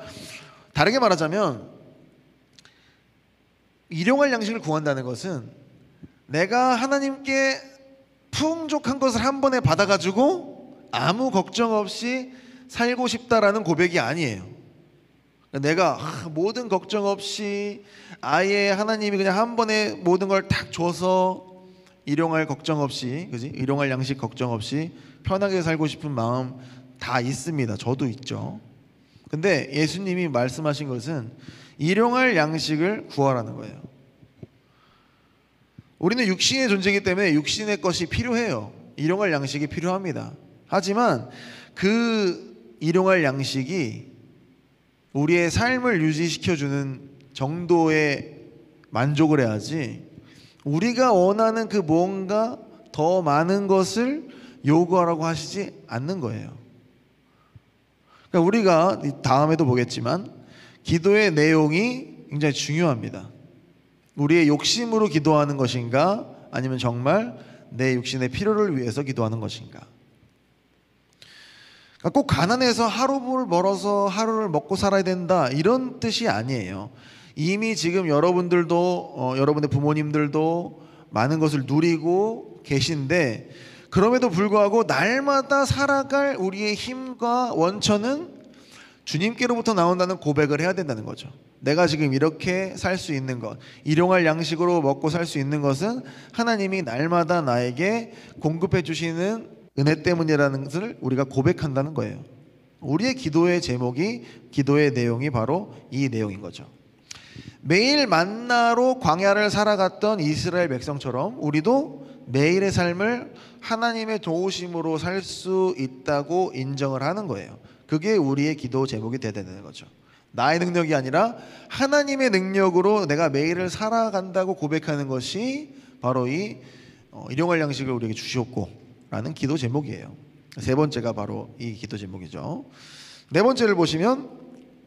다르게 말하자면 일용할 양식을 구한다는 것은 내가 하나님께 풍족한 것을 한 번에 받아가지고 아무 걱정 없이 살고 싶다라는 고백이 아니에요. 내가 모든 걱정 없이 아예 하나님이 그냥 한 번에 모든 걸 딱 줘서 일용할 걱정 없이, 그지? 일용할 양식 걱정 없이 편하게 살고 싶은 마음 다 있습니다. 저도 있죠. 근데 예수님이 말씀하신 것은 일용할 양식을 구하라는 거예요. 우리는 육신의 존재이기 때문에 육신의 것이 필요해요. 일용할 양식이 필요합니다. 하지만 그 일용할 양식이 우리의 삶을 유지시켜주는 정도의 만족을 해야지 우리가 원하는 그 뭔가 더 많은 것을 요구하라고 하시지 않는 거예요. 그러니까 우리가 다음에도 보겠지만 기도의 내용이 굉장히 중요합니다. 우리의 욕심으로 기도하는 것인가 아니면 정말 내 육신의 필요를 위해서 기도하는 것인가. 그러니까 꼭 가난해서 하루를 멀어서 하루를 먹고 살아야 된다 이런 뜻이 아니에요. 이미 지금 여러분들도 여러분의 부모님들도 많은 것을 누리고 계신데 그럼에도 불구하고 날마다 살아갈 우리의 힘과 원천은 주님께로부터 나온다는 고백을 해야 된다는 거죠. 내가 지금 이렇게 살 수 있는 것, 일용할 양식으로 먹고 살 수 있는 것은 하나님이 날마다 나에게 공급해 주시는 은혜 때문이라는 것을 우리가 고백한다는 거예요. 우리의 기도의 제목이, 기도의 내용이 바로 이 내용인 거죠. 매일 만나로 광야를 살아갔던 이스라엘 백성처럼 우리도 매일의 삶을 하나님의 도우심으로 살 수 있다고 인정을 하는 거예요. 그게 우리의 기도 제목이 되어야 되는 거죠. 나의 능력이 아니라 하나님의 능력으로 내가 매일을 살아간다고 고백하는 것이 바로 이 일용할 양식을 우리에게 주시옵고 라는 기도 제목이에요. 세 번째가 바로 이 기도 제목이죠. 네 번째를 보시면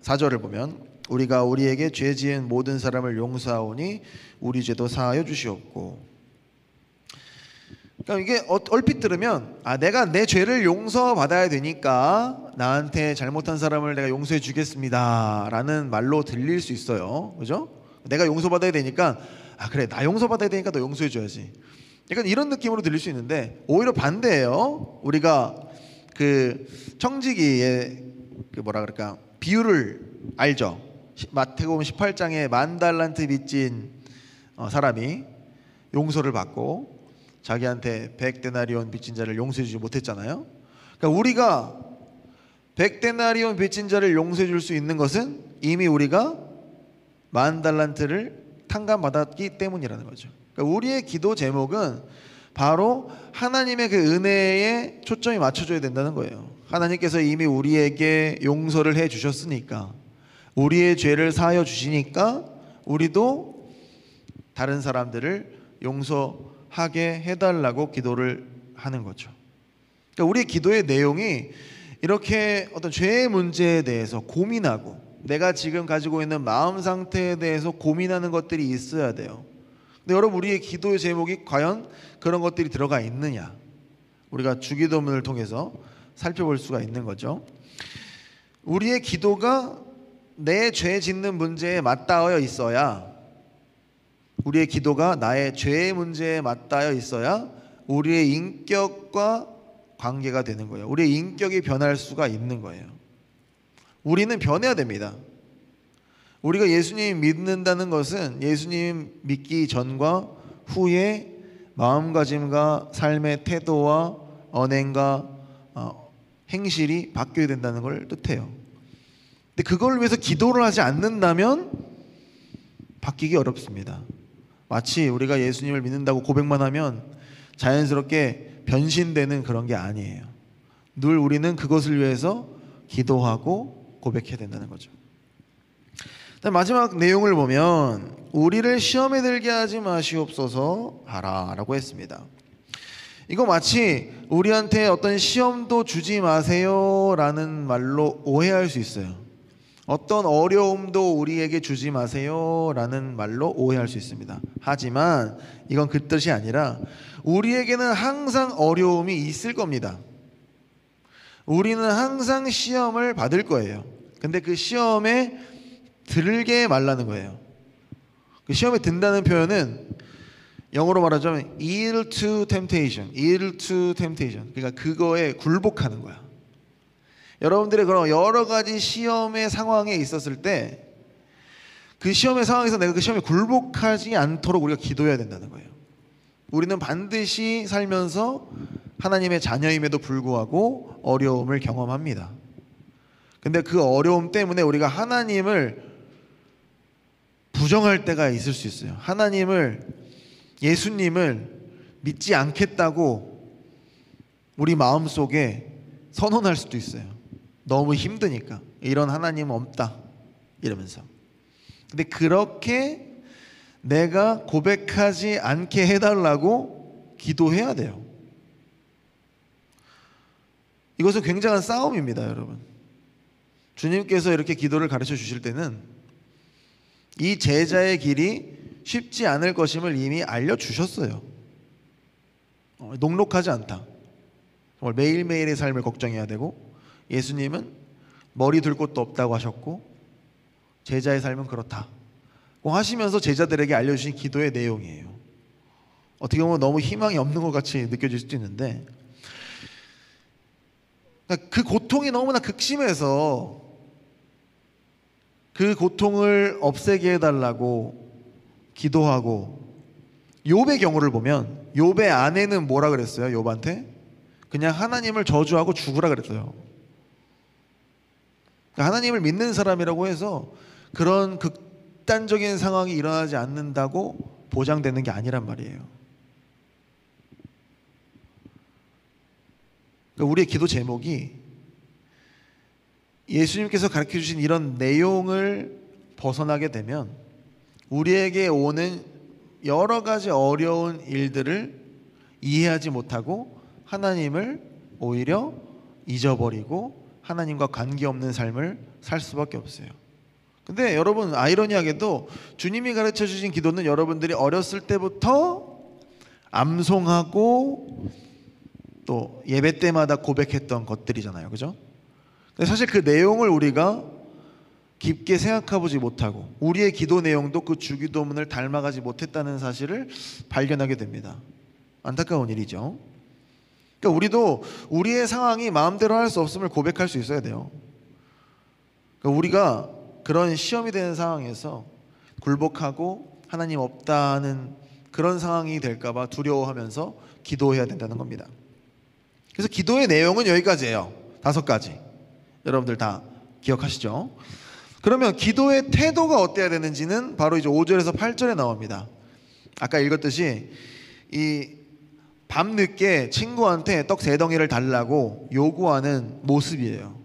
4절을 보면 우리가 우리에게 죄 지은 모든 사람을 용서하오니 우리 죄도 사하여 주시옵고. 그러니까 이게 얼핏 들으면 내가 내 죄를 용서받아야 되니까 나한테 잘못한 사람을 내가 용서해 주겠습니다 라는 말로 들릴 수 있어요. 그죠? 내가 용서받아야 되니까 그래 나 용서받아야 되니까 너 용서해 줘야지. 약간 이런 느낌으로 들릴 수 있는데 오히려 반대예요. 우리가 그 청지기의 그 뭐라 그럴까 비유를 알죠? 마태복음 18장에 10,000달란트 빚진 사람이 용서를 받고 자기한테 100데나리온 빚진 자를 용서해 주지 못했잖아요. 그러니까 우리가 100데나리온 빚진 자를 용서해 줄 수 있는 것은 이미 우리가 10,000달란트를 탕감받았기 때문이라는 거죠. 그러니까 우리의 기도 제목은 바로 하나님의 그 은혜에 초점이 맞춰져야 된다는 거예요. 하나님께서 이미 우리에게 용서를 해 주셨으니까 우리의 죄를 사하여 주시니까 우리도 다른 사람들을 용서하게 해달라고 기도를 하는 거죠. 그러니까 우리의 기도의 내용이 이렇게 어떤 죄의 문제에 대해서 고민하고 내가 지금 가지고 있는 마음 상태에 대해서 고민하는 것들이 있어야 돼요. 근데 여러분 우리의 기도의 제목이 과연 그런 것들이 들어가 있느냐 우리가 주기도문을 통해서 살펴볼 수가 있는 거죠. 우리의 기도가 내 죄 짓는 문제에 맞닿아 있어야 우리의 기도가 나의 죄의 문제에 맞닿아 있어야 우리의 인격과 관계가 되는 거예요. 우리의 인격이 변할 수가 있는 거예요. 우리는 변해야 됩니다. 우리가 예수님 믿는다는 것은 예수님 믿기 전과 후에 마음가짐과 삶의 태도와 언행과 행실이 바뀌어야 된다는 걸 뜻해요. 근데 그걸 위해서 기도를 하지 않는다면 바뀌기 어렵습니다. 마치 우리가 예수님을 믿는다고 고백만 하면 자연스럽게 변신되는 그런 게 아니에요. 늘 우리는 그것을 위해서 기도하고 고백해야 된다는 거죠. 마지막 내용을 보면 우리를 시험에 들게 하지 마시옵소서 하라라고 했습니다. 이거 마치 우리한테 어떤 시험도 주지 마세요라는 말로 오해할 수 있어요. 어떤 어려움도 우리에게 주지 마세요라는 말로 오해할 수 있습니다. 하지만 이건 그 뜻이 아니라 우리에게는 항상 어려움이 있을 겁니다. 우리는 항상 시험을 받을 거예요. 근데 그 시험에 들게 말라는 거예요. 그 시험에 든다는 표현은 영어로 말하자면 yield to temptation, yield to temptation. 그러니까 그거에 굴복하는 거야. 여러분들의 그런 여러 가지 시험의 상황에 있었을 때 그 시험의 상황에서 내가 그 시험에 굴복하지 않도록 우리가 기도해야 된다는 거예요. 우리는 반드시 살면서 하나님의 자녀임에도 불구하고 어려움을 경험합니다. 근데 그 어려움 때문에 우리가 하나님을 부정할 때가 있을 수 있어요. 예수님을 믿지 않겠다고 우리 마음속에 선언할 수도 있어요. 너무 힘드니까. 이런 하나님은 없다 이러면서. 근데 그렇게 내가 고백하지 않게 해달라고 기도해야 돼요. 이것은 굉장한 싸움입니다, 여러분. 주님께서 이렇게 기도를 가르쳐 주실 때는 이 제자의 길이 쉽지 않을 것임을 이미 알려주셨어요. 녹록하지 않다. 정말 매일매일의 삶을 걱정해야 되고, 예수님은 머리 둘 곳도 없다고 하셨고 제자의 삶은 그렇다 하시면서 제자들에게 알려주신 기도의 내용이에요. 어떻게 보면 너무 희망이 없는 것 같이 느껴질 수도 있는데, 그 고통이 너무나 극심해서 그 고통을 없애게 해달라고 기도하고, 욥의 경우를 보면 욥의 아내는 뭐라 그랬어요? 욥한테 그냥 하나님을 저주하고 죽으라 그랬어요. 하나님을 믿는 사람이라고 해서 그런 극단적인 상황이 일어나지 않는다고 보장되는 게 아니란 말이에요. 그러니까 우리의 기도 제목이 예수님께서 가르쳐 주신 이런 내용을 벗어나게 되면 우리에게 오는 여러 가지 어려운 일들을 이해하지 못하고 하나님을 오히려 잊어버리고 하나님과 관계없는 삶을 살 수밖에 없어요. 근데 여러분, 아이러니하게도 주님이 가르쳐 주신 기도는 여러분들이 어렸을 때부터 암송하고 또 예배 때마다 고백했던 것들이잖아요. 그죠? 근데 사실 그 내용을 우리가 깊게 생각해보지 못하고 우리의 기도 내용도 그 주기도문을 닮아가지 못했다는 사실을 발견하게 됩니다. 안타까운 일이죠. 그러니까 우리도 우리의 상황이 마음대로 할 수 없음을 고백할 수 있어야 돼요. 그러니까 우리가 그런 시험이 되는 상황에서 굴복하고 하나님 없다는 그런 상황이 될까봐 두려워하면서 기도해야 된다는 겁니다. 그래서 기도의 내용은 여기까지예요. 5가지. 여러분들 다 기억하시죠? 그러면 기도의 태도가 어때야 되는지는 바로 이제 5절에서 8절에 나옵니다. 아까 읽었듯이 이 밤늦게 친구한테 떡 3덩이를 달라고 요구하는 모습이에요.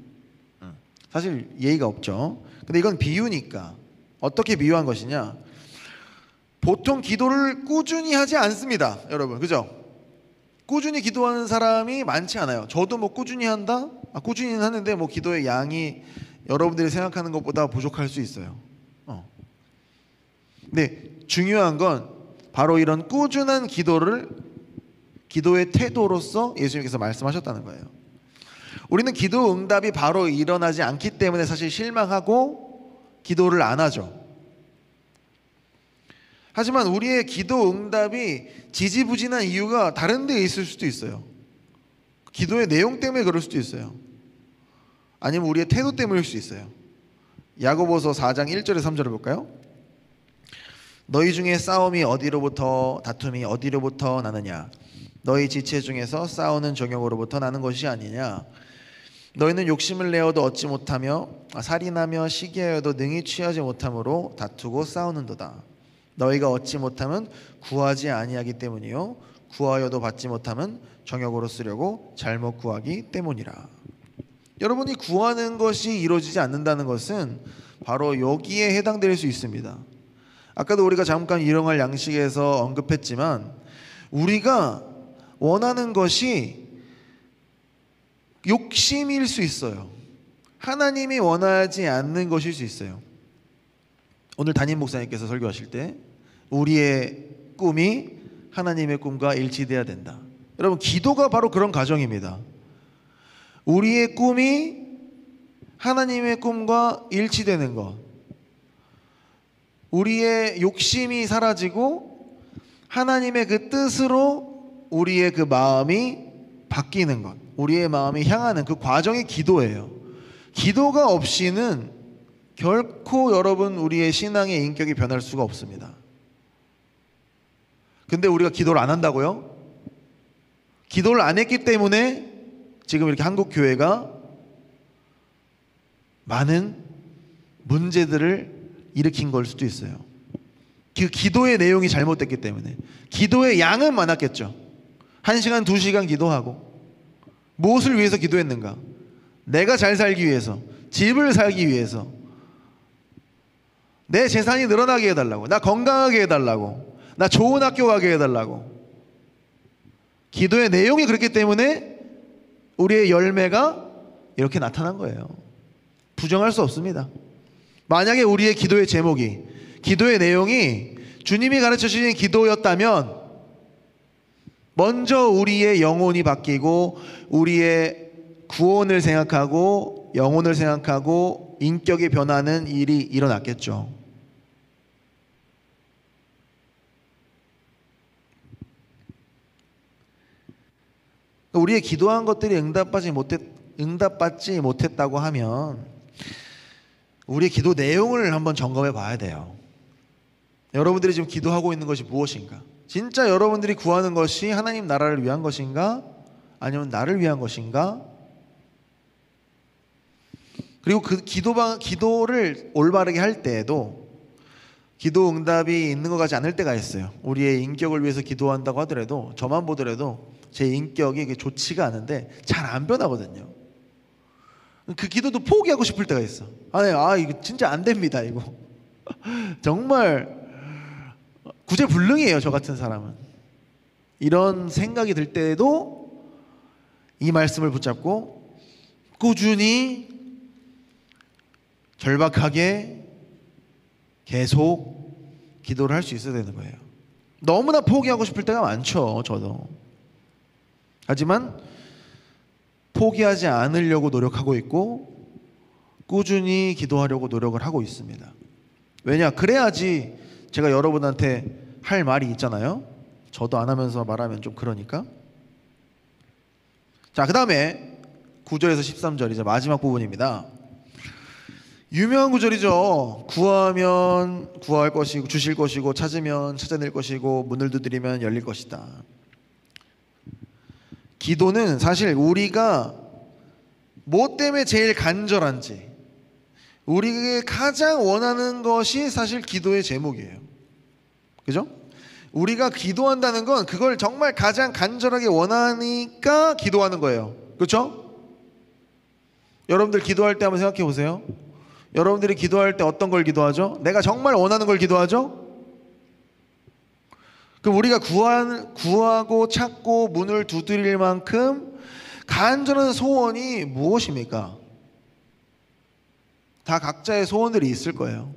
사실 예의가 없죠. 근데 이건 비유니까. 어떻게 비유한 것이냐? 보통 기도를 꾸준히 하지 않습니다, 여러분. 그죠? 꾸준히 기도하는 사람이 많지 않아요. 저도 뭐 꾸준히 한다? 꾸준히는 하는데 뭐 기도의 양이 여러분들이 생각하는 것보다 부족할 수 있어요. 근데 중요한 건 바로 이런 꾸준한 기도의 태도로서 예수님께서 말씀하셨다는 거예요. 우리는 기도 응답이 바로 일어나지 않기 때문에 사실 실망하고 기도를 안 하죠. 하지만 우리의 기도 응답이 지지부진한 이유가 다른 데 있을 수도 있어요. 기도의 내용 때문에 그럴 수도 있어요. 아니면 우리의 태도 때문일 수 있어요. 야고보서 4장 1절에 3절을 볼까요? 너희 중에 싸움이 어디로부터 다툼이 어디로부터 나느냐? 너희 지체 중에서 싸우는 정욕으로부터 나는 것이 아니냐? 너희는 욕심을 내어도 얻지 못하며 살인하며 시기하여도 능히 취하지 못함으로 다투고 싸우는도다. 너희가 얻지 못하면 구하지 아니하기 때문이요 구하여도 받지 못하면 정욕으로 쓰려고 잘못 구하기 때문이라. 여러분이 구하는 것이 이루어지지 않는다는 것은 바로 여기에 해당될 수 있습니다. 아까도 우리가 잠깐 일용할 양식에서 언급했지만 우리가 원하는 것이 욕심일 수 있어요. 하나님이 원하지 않는 것일 수 있어요. 오늘 담임 목사님께서 설교하실 때 우리의 꿈이 하나님의 꿈과 일치돼야 된다. 여러분, 기도가 바로 그런 과정입니다. 우리의 꿈이 하나님의 꿈과 일치되는 것, 우리의 욕심이 사라지고 하나님의 그 뜻으로 우리의 그 마음이 바뀌는 것, 우리의 마음이 향하는 그 과정이 기도예요. 기도가 없이는 결코 여러분 우리의 신앙의 인격이 변할 수가 없습니다. 근데 우리가 기도를 안 한다고요? 기도를 안 했기 때문에 지금 이렇게 한국 교회가 많은 문제들을 일으킨 걸 수도 있어요. 그 기도의 내용이 잘못됐기 때문에. 기도의 양은 많았겠죠. 1시간, 2시간 기도하고 무엇을 위해서 기도했는가? 내가 잘 살기 위해서, 집을 살기 위해서, 내 재산이 늘어나게 해달라고, 나 건강하게 해달라고, 나 좋은 학교 가게 해달라고. 기도의 내용이 그렇기 때문에 우리의 열매가 이렇게 나타난 거예요. 부정할 수 없습니다. 만약에 우리의 기도의 제목이, 기도의 내용이 주님이 가르쳐 주신 기도였다면 먼저 우리의 영혼이 바뀌고 우리의 구원을 생각하고 영혼을 생각하고 인격이 변하는 일이 일어났겠죠. 우리의 기도한 것들이 응답받지 못했다고 하면 우리의 기도 내용을 한번 점검해 봐야 돼요. 여러분들이 지금 기도하고 있는 것이 무엇인가? 진짜 여러분들이 구하는 것이 하나님 나라를 위한 것인가? 아니면 나를 위한 것인가? 그리고 그 기도를 올바르게 할 때에도 기도 응답이 있는 것 같지 않을 때가 있어요. 우리의 인격을 위해서 기도한다고 하더라도, 저만 보더라도 제 인격이 좋지가 않은데 잘 안 변하거든요. 그 기도도 포기하고 싶을 때가 있어. 이거 진짜 안 됩니다, 이거. 정말 구제불능이에요, 저 같은 사람은. 이런 생각이 들 때에도 이 말씀을 붙잡고 꾸준히 절박하게 계속 기도를 할 수 있어야 되는 거예요. 너무나 포기하고 싶을 때가 많죠, 저도. 하지만 포기하지 않으려고 노력하고 있고 꾸준히 기도하려고 노력을 하고 있습니다. 왜냐? 그래야지 제가 여러분한테 할 말이 있잖아요. 저도 안 하면서 말하면 좀 그러니까. 자, 그 다음에 9절에서 13절 이제 마지막 부분입니다. 유명한 구절이죠. 구하면 구할 것이고 주실 것이고 찾으면 찾아낼 것이고 문을 두드리면 열릴 것이다. 기도는 사실 우리가 뭐 때문에 제일 간절한지, 우리가 가장 원하는 것이 사실 기도의 제목이에요. 그죠? 우리가 기도한다는 건 그걸 정말 가장 간절하게 원하니까 기도하는 거예요. 그렇죠? 여러분들 기도할 때 한번 생각해 보세요. 여러분들이 기도할 때 어떤 걸 기도하죠? 내가 정말 원하는 걸 기도하죠? 그럼 우리가 구하고 찾고 문을 두드릴 만큼 간절한 소원이 무엇입니까? 다 각자의 소원들이 있을 거예요.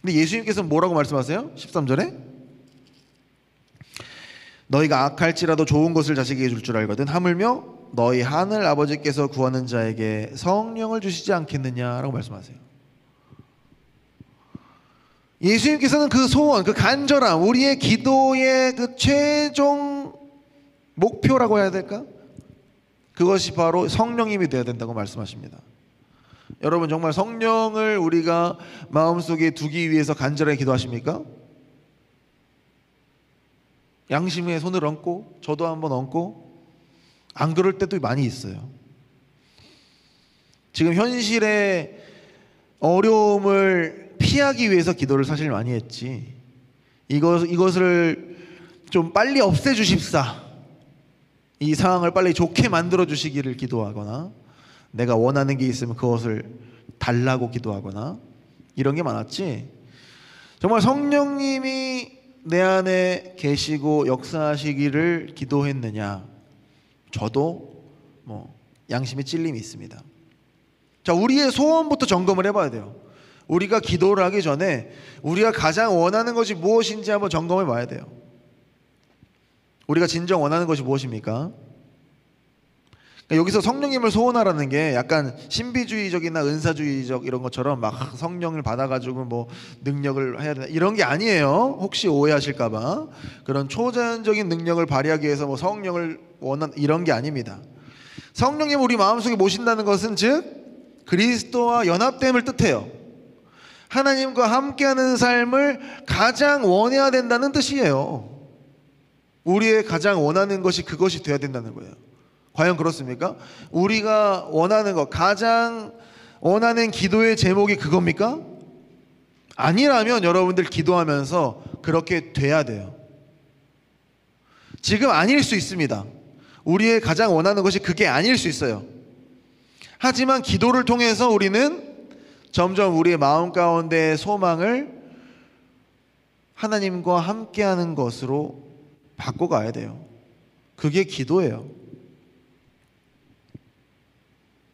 근데 예수님께서는 뭐라고 말씀하세요? 13절에 너희가 악할지라도 좋은 것을 자식에게 줄 줄 알거든 하물며 너희 하늘 아버지께서 구하는 자에게 성령을 주시지 않겠느냐라고 말씀하세요. 예수님께서는 그 소원, 그 간절함, 우리의 기도의 그 최종 목표라고 해야 될까? 그것이 바로 성령님이 되어야 된다고 말씀하십니다. 여러분 정말 성령을 우리가 마음속에 두기 위해서 간절하게 기도하십니까? 양심에 손을 얹고 저도 한번 얹고 안 그럴 때도 많이 있어요. 지금 현실의 어려움을 피하기 위해서 기도를 사실 많이 했지, 이것을 좀 빨리 없애주십사, 이 상황을 빨리 좋게 만들어 주시기를 기도하거나 내가 원하는 게 있으면 그것을 달라고 기도하거나 이런 게 많았지, 정말 성령님이 내 안에 계시고 역사하시기를 기도했느냐? 저도 양심의 찔림이 있습니다. 자, 우리의 소원부터 점검을 해봐야 돼요. 우리가 기도를 하기 전에 우리가 가장 원하는 것이 무엇인지 한번 점검해 봐야 돼요. 우리가 진정 원하는 것이 무엇입니까? 여기서 성령님을 소원하라는 게 약간 신비주의적이나 은사주의적 이런 것처럼 막 성령을 받아가지고 뭐 능력을 해야 되나 이런 게 아니에요. 혹시 오해하실까봐. 그런 초자연적인 능력을 발휘하기 위해서 뭐 성령을 이런 게 아닙니다. 성령님 우리 마음속에 모신다는 것은 즉 그리스도와 연합됨을 뜻해요. 하나님과 함께하는 삶을 가장 원해야 된다는 뜻이에요. 우리의 가장 원하는 것이 그것이 돼야 된다는 거예요. 과연 그렇습니까? 우리가 원하는 것, 가장 원하는 기도의 제목이 그겁니까? 아니라면 여러분들 기도하면서 그렇게 돼야 돼요. 지금 아닐 수 있습니다. 우리의 가장 원하는 것이 그게 아닐 수 있어요. 하지만 기도를 통해서 우리는 점점 우리의 마음 가운데의 소망을 하나님과 함께하는 것으로 바꿔가야 돼요. 그게 기도예요.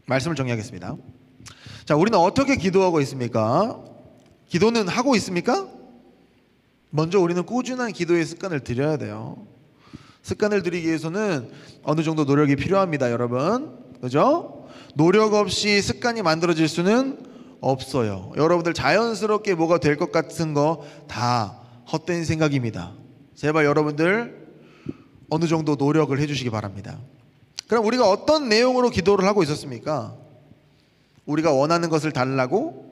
말씀을 정리하겠습니다. 자, 우리는 어떻게 기도하고 있습니까? 기도는 하고 있습니까? 먼저 우리는 꾸준한 기도의 습관을 들여야 돼요. 습관을 들이기 위해서는 어느 정도 노력이 필요합니다, 여러분. 그죠? 노력 없이 습관이 만들어질 수는 없어요. 여러분들 자연스럽게 뭐가 될 것 같은 거 다 헛된 생각입니다. 제발 여러분들 어느 정도 노력을 해주시기 바랍니다. 그럼 우리가 어떤 내용으로 기도를 하고 있었습니까? 우리가 원하는 것을 달라고?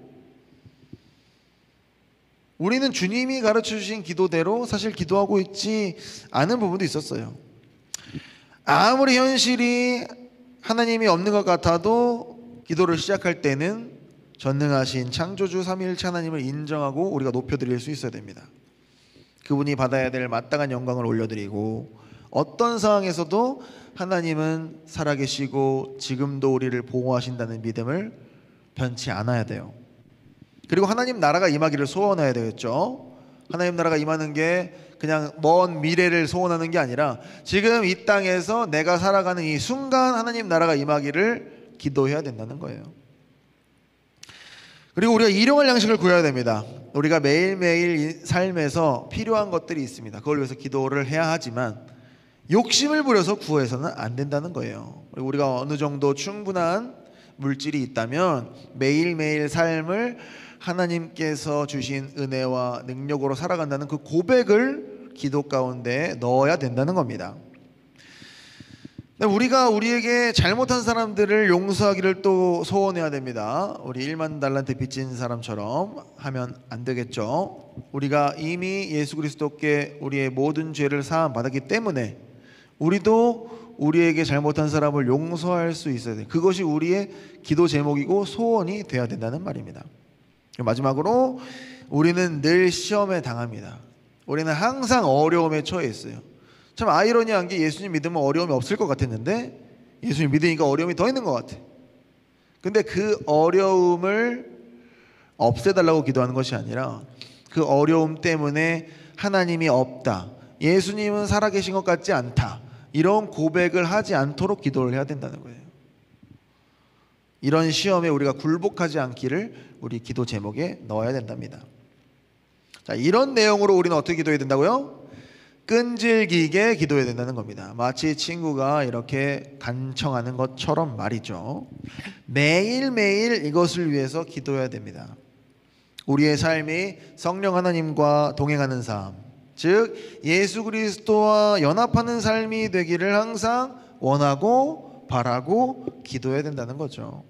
우리는 주님이 가르쳐 주신 기도대로 사실 기도하고 있지 않은 부분도 있었어요. 아무리 현실이 하나님이 없는 것 같아도 기도를 시작할 때는 전능하신 창조주 삼위일체 하나님을 인정하고 우리가 높여드릴 수 있어야 됩니다. 그분이 받아야 될 마땅한 영광을 올려드리고, 어떤 상황에서도 하나님은 살아계시고 지금도 우리를 보호하신다는 믿음을 변치 않아야 돼요. 그리고 하나님 나라가 임하기를 소원해야 되겠죠. 하나님 나라가 임하는 게 그냥 먼 미래를 소원하는 게 아니라 지금 이 땅에서 내가 살아가는 이 순간 하나님 나라가 임하기를 기도해야 된다는 거예요. 그리고 우리가 일용할 양식을 구해야 됩니다. 우리가 매일매일 삶에서 필요한 것들이 있습니다. 그걸 위해서 기도를 해야 하지만 욕심을 부려서 구해서는 안 된다는 거예요. 그리고 우리가 어느 정도 충분한 물질이 있다면 매일매일 삶을 하나님께서 주신 은혜와 능력으로 살아간다는 그 고백을 기도 가운데 넣어야 된다는 겁니다. 우리가 우리에게 잘못한 사람들을 용서하기를 또 소원해야 됩니다. 우리 1만 달란트 빚진 사람처럼 하면 안 되겠죠. 우리가 이미 예수 그리스도께 우리의 모든 죄를 사함 받았기 때문에 우리도 우리에게 잘못한 사람을 용서할 수 있어야 돼요. 그것이 우리의 기도 제목이고 소원이 돼야 된다는 말입니다. 마지막으로 우리는 늘 시험에 당합니다. 우리는 항상 어려움에 처해 있어요. 참 아이러니한 게 예수님 믿으면 어려움이 없을 것 같았는데 예수님 믿으니까 어려움이 더 있는 것 같아. 근데 그 어려움을 없애달라고 기도하는 것이 아니라 그 어려움 때문에 하나님이 없다, 예수님은 살아계신 것 같지 않다, 이런 고백을 하지 않도록 기도를 해야 된다는 거예요. 이런 시험에 우리가 굴복하지 않기를 우리 기도 제목에 넣어야 된답니다. 자, 이런 내용으로 우리는 어떻게 기도해야 된다고요? 끈질기게 기도해야 된다는 겁니다. 마치 친구가 이렇게 간청하는 것처럼 말이죠. 매일매일 이것을 위해서 기도해야 됩니다. 우리의 삶이 성령 하나님과 동행하는 삶, 즉 예수 그리스도와 연합하는 삶이 되기를 항상 원하고 바라고 기도해야 된다는 거죠.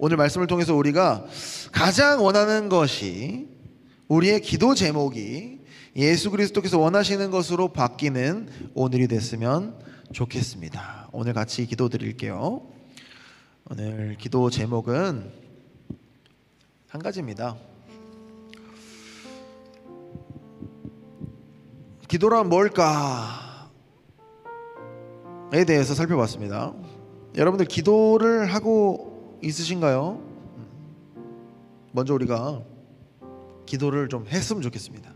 오늘 말씀을 통해서 우리가 가장 원하는 것이 우리의 기도 제목이 예수 그리스도께서 원하시는 것으로 바뀌는 오늘이 됐으면 좋겠습니다. 오늘 같이 기도 드릴게요. 오늘 기도 제목은 한 가지입니다. 기도란 뭘까에 대해서 살펴봤습니다. 여러분들 기도를 하고 있으신가요? 먼저 우리가 기도를 좀 했으면 좋겠습니다.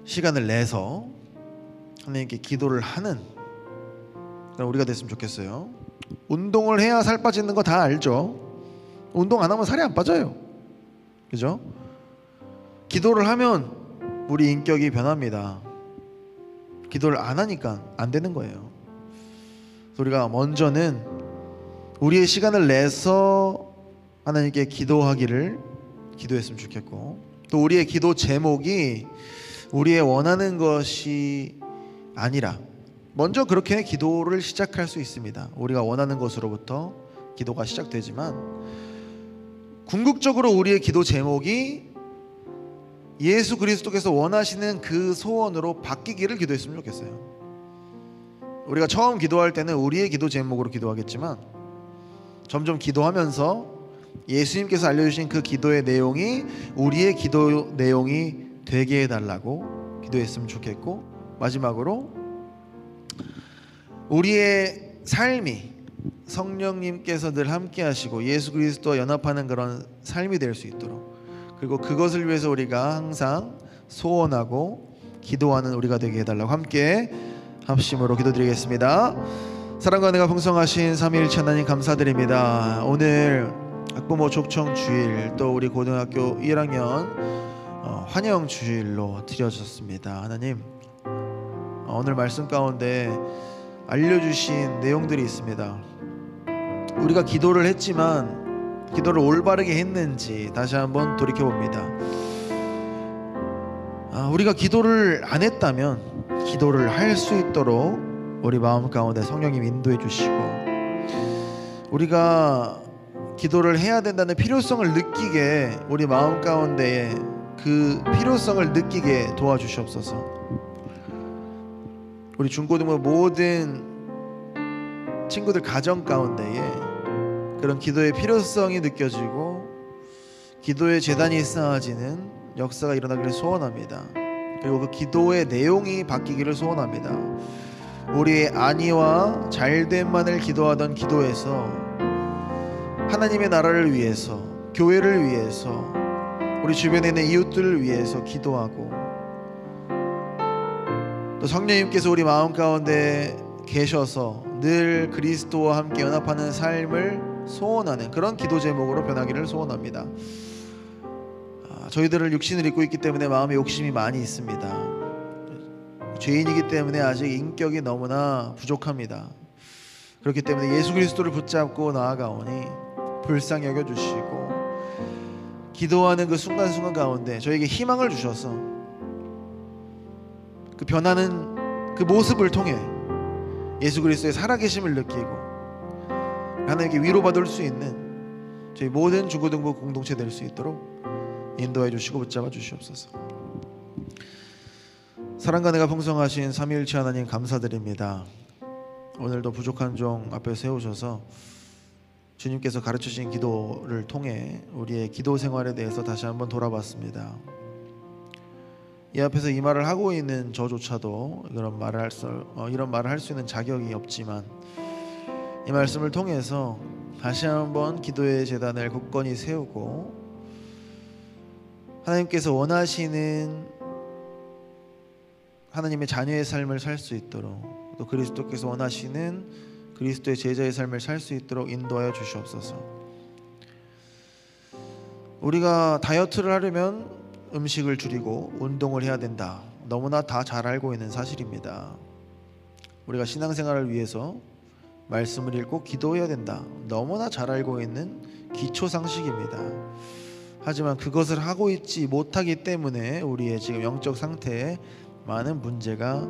시간을 내서 하나님께 기도를 하는 우리가 됐으면 좋겠어요. 운동을 해야 살 빠지는 거 다 알죠? 운동 안 하면 살이 안 빠져요. 그죠? 기도를 하면 우리 인격이 변합니다. 기도를 안 하니까 안 되는 거예요. 우리가 먼저는 우리의 시간을 내서 하나님께 기도했으면 좋겠고, 또 우리의 기도 제목이 우리의 원하는 것이 아니라 먼저 그렇게 기도를 시작할 수 있습니다. 우리가 원하는 것으로부터 기도가 시작되지만 궁극적으로 우리의 기도 제목이 예수 그리스도께서 원하시는 그 소원으로 바뀌기를 기도했으면 좋겠어요. 우리가 처음 기도할 때는 우리의 기도 제목으로 기도하겠지만 점점 기도하면서 예수님께서 알려주신 그 기도의 내용이 우리의 기도 내용이 되게 해달라고 기도했으면 좋겠고, 마지막으로 우리의 삶이 성령님께서 늘 함께 하시고 예수 그리스도와 연합하는 그런 삶이 될 수 있도록, 그리고 그것을 위해서 우리가 항상 소원하고 기도하는 우리가 되게 해달라고 함께 합심으로 기도드리겠습니다. 사랑과 은혜가 풍성하신 삼위일체 하나님 감사드립니다. 오늘 학부모 족청 주일, 또 우리 고등학교 1학년 환영 주일로 드려졌습니다. 하나님, 오늘 말씀 가운데 알려주신 내용들이 있습니다. 우리가 기도를 했지만 기도를 올바르게 했는지 다시 한번 돌이켜봅니다. 우리가 기도를 안 했다면 기도를 할 수 있도록 우리 마음 가운데 성령님 인도해 주시고, 우리가 기도를 해야 된다는 필요성을 느끼게 우리 마음 가운데 그 필요성을 느끼게 도와주시옵소서. 우리 중고등부 모든 친구들 가정 가운데에 그런 기도의 필요성이 느껴지고 기도의 재단이 쌓아지는 역사가 일어나기를 소원합니다. 그리고 그 기도의 내용이 바뀌기를 소원합니다. 우리의 안위와 잘됨만을 기도하던 기도에서 하나님의 나라를 위해서, 교회를 위해서, 우리 주변에 있는 이웃들을 위해서 기도하고, 또 성령님께서 우리 마음 가운데 계셔서 늘 그리스도와 함께 연합하는 삶을 소원하는 그런 기도 제목으로 변하기를 소원합니다. 저희들은 육신을 입고 있기 때문에 마음에 욕심이 많이 있습니다. 죄인이기 때문에 아직 인격이 너무나 부족합니다. 그렇기 때문에 예수 그리스도를 붙잡고 나아가오니 불쌍히 여겨주시고, 기도하는 그 순간순간 가운데 저에게 희망을 주셔서 그 변하는 그 모습을 통해 예수 그리스도의 살아계심을 느끼고 하나님께 위로받을 수 있는 저희 모든 중고등부 공동체 될 수 있도록 인도해 주시고 붙잡아 주시옵소서. 사랑과 은혜가 풍성하신 삼위일체 하나님 감사드립니다. 오늘도 부족한 종 앞에 세우셔서 주님께서 가르치신 기도를 통해 우리의 기도 생활에 대해서 다시 한번 돌아봤습니다. 이 앞에서 이 말을 하고 있는 저조차도 이런 말을 할 수 있는 자격이 없지만, 이 말씀을 통해서 다시 한번 기도의 제단을 굳건히 세우고 하나님께서 원하시는 하나님의 자녀의 삶을 살 수 있도록, 또 그리스도께서 원하시는 그리스도의 제자의 삶을 살 수 있도록 인도하여 주시옵소서. 우리가 다이어트를 하려면 음식을 줄이고 운동을 해야 된다. 너무나 다 잘 알고 있는 사실입니다. 우리가 신앙생활을 위해서 말씀을 읽고 기도해야 된다. 너무나 잘 알고 있는 기초 상식입니다. 하지만 그것을 하고 있지 못하기 때문에 우리의 지금 영적 상태에 많은 문제가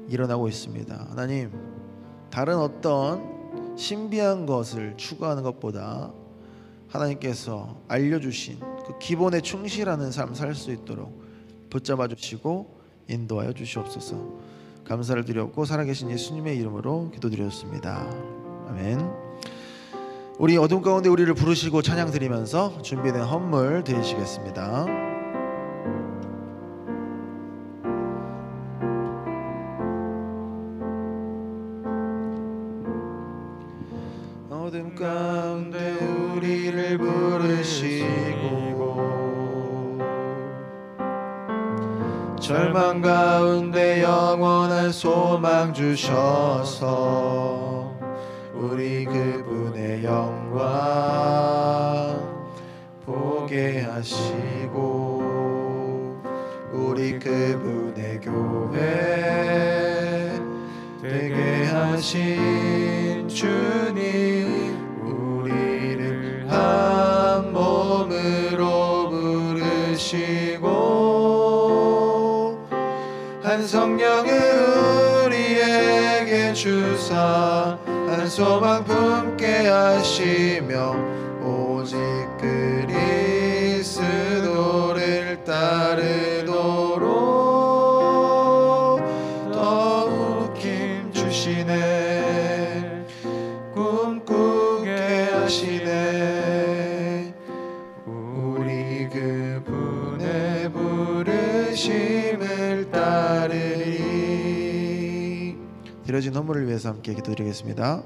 일어나고 있습니다. 하나님, 다른 어떤 신비한 것을 추구하는 것보다 하나님께서 알려주신 그 기본에 충실하는 삶 살 수 있도록 붙잡아 주시고 인도하여 주시옵소서. 감사를 드렸고 살아계신 예수님의 이름으로 기도드렸습니다. 아멘. 우리 어둠 가운데 우리를 부르시고 찬양 드리면서 준비된 헌물 드리시겠습니다. 어둠 가운데 우리를 부르시고 절망 가운데 영원한 소망 주셔서 우리 그분의 영광 보게 하시고 우리 그분의 교회 되게 하신 주님 우리를 한 몸으로 부르시고 한 성령을 우리에게 주사 한 소망 품게 하시며 오직 그리스도를 따르도록 더욱 힘 주시네 꿈꾸게 하시네 우리 그분의 부르심을 따르리. 드려진 헌물을 위해서 함께 기도드리겠습니다.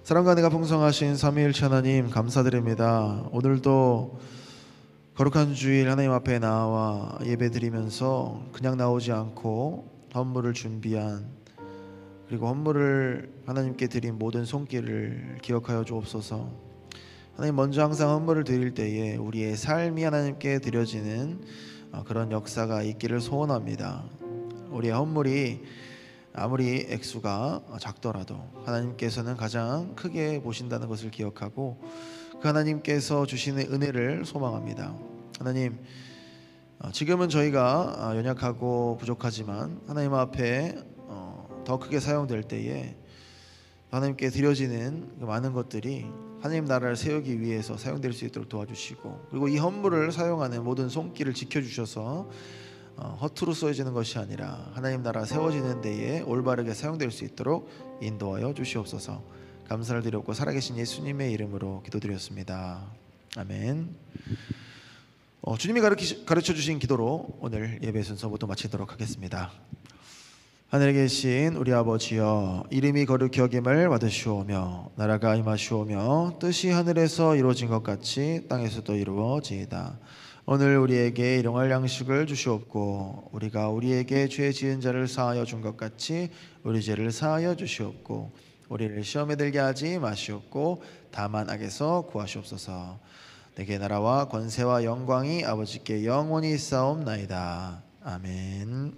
사랑과 은혜가 풍성하신 삼위일체 하나님 감사드립니다. 오늘도 거룩한 주일 하나님 앞에 나와 예배드리면서 그냥 나오지 않고 헌물을 준비한 그리고 헌물을 하나님께 드린 모든 손길을 기억하여 주옵소서. 하나님 먼저 항상 헌물을 드릴 때에 우리의 삶이 하나님께 드려지는 그런 역사가 있기를 소원합니다. 우리의 헌물이 아무리 액수가 작더라도 하나님께서는 가장 크게 보신다는 것을 기억하고 그 하나님께서 주시는 은혜를 소망합니다. 하나님, 지금은 저희가 연약하고 부족하지만 하나님 앞에 더 크게 사용될 때에 하나님께 드려지는 그 많은 것들이 하나님 나라를 세우기 위해서 사용될 수 있도록 도와주시고 그리고 이 헌물을 사용하는 모든 손길을 지켜주셔서 허투루 쓰여지는 것이 아니라 하나님 나라 세워지는 데에 올바르게 사용될 수 있도록 인도하여 주시옵소서. 감사를 드렸고 살아계신 예수님의 이름으로 기도드렸습니다. 아멘. 주님이 가르쳐 주신 기도로 오늘 예배 순서 모두 마치도록 하겠습니다. 하늘에 계신 우리 아버지여, 이름이 거룩히 여김을 받으시오며 나라가 임하시오며 뜻이 하늘에서 이루어진 것 같이 땅에서도 이루어지이다. 오늘 우리에게 일용할 양식을 주시옵고 우리가 우리에게 죄 지은 자를 사하여 준 것 같이 우리 죄를 사하여 주시옵고 우리를 시험에 들게 하지 마시옵고 다만 악에서 구하시옵소서. 내게 나라와 권세와 영광이 아버지께 영원히 있사옵나이다. 아멘.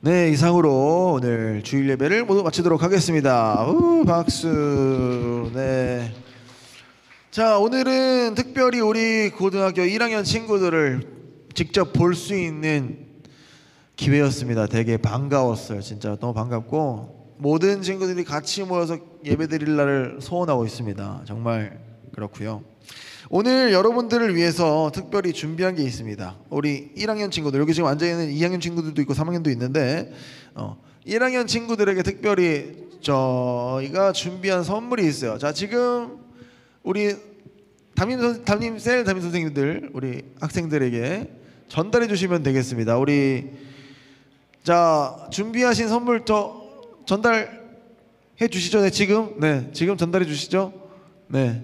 네, 이상으로 오늘 주일 예배를 모두 마치도록 하겠습니다. 박수. 네. 자, 오늘은 특별히 우리 고등학교 1학년 친구들을 직접 볼 수 있는 기회였습니다. 되게 반가웠어요. 진짜 너무 반갑고 모든 친구들이 같이 모여서 예배드릴 날을 소원하고 있습니다. 정말 그렇고요. 오늘 여러분들을 위해서 특별히 준비한 게 있습니다. 우리 1학년 친구들, 여기 지금 앉아있는 2학년 친구들도 있고 3학년도 있는데 1학년 친구들에게 특별히 저희가 준비한 선물이 있어요. 자, 지금 우리 담임 선생님들 우리 학생들에게 전달해 주시면 되겠습니다. 우리 자, 준비하신 선물 전달해 주시죠. 네, 지금 전달해 주시죠. 네.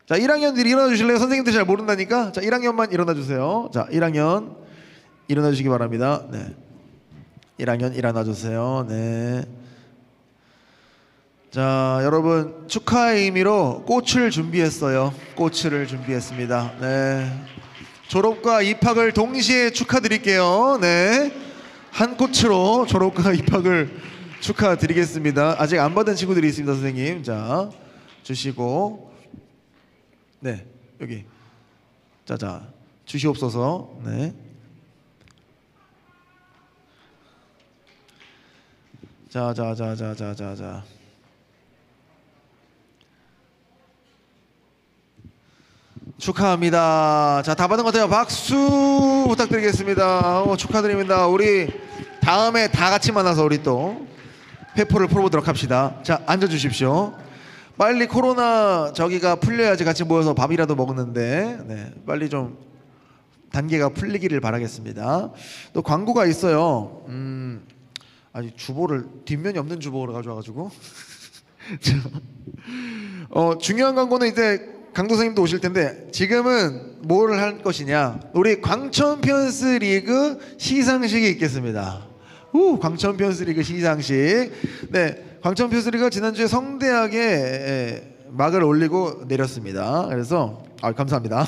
자, 1학년들이 일어나 주실래요? 선생님들 잘 모른다니까. 자, 1학년만 일어나 주세요. 자, 1학년 일어나 주시기 바랍니다. 네. 1학년 일어나 주세요. 네. 자, 여러분 축하의 의미로 꽃을 준비했어요. 꽃을 준비했습니다. 네. 졸업과 입학을 동시에 축하드릴게요. 네. 한 꽃으로 졸업과 입학을 축하드리겠습니다. 아직 안 받은 친구들이 있습니다, 선생님. 자, 주시고. 네, 여기 자자 주시옵소서. 네. 자자자자자자자. 축하합니다. 자, 다 받은 것 같아요. 박수 부탁드리겠습니다. 축하드립니다. 우리 다음에 다 같이 만나서 우리 또 회포를 풀어보도록 합시다. 자, 앉아주십시오. 빨리 코로나 저기가 풀려야지 같이 모여서 밥이라도 먹는데, 네, 빨리 좀 단계가 풀리기를 바라겠습니다. 또 광고가 있어요. 아니 주보를 뒷면이 없는 주보를 가져와가지고 중요한 광고는 이제 강도 선생님도 오실 텐데 지금은 뭘 할 것이냐, 우리 광천피언스 리그 시상식이 있겠습니다. 광천피언스 리그 시상식. 네, 광천피언스 리그가 지난주에 성대하게 막을 올리고 내렸습니다. 그래서 감사합니다.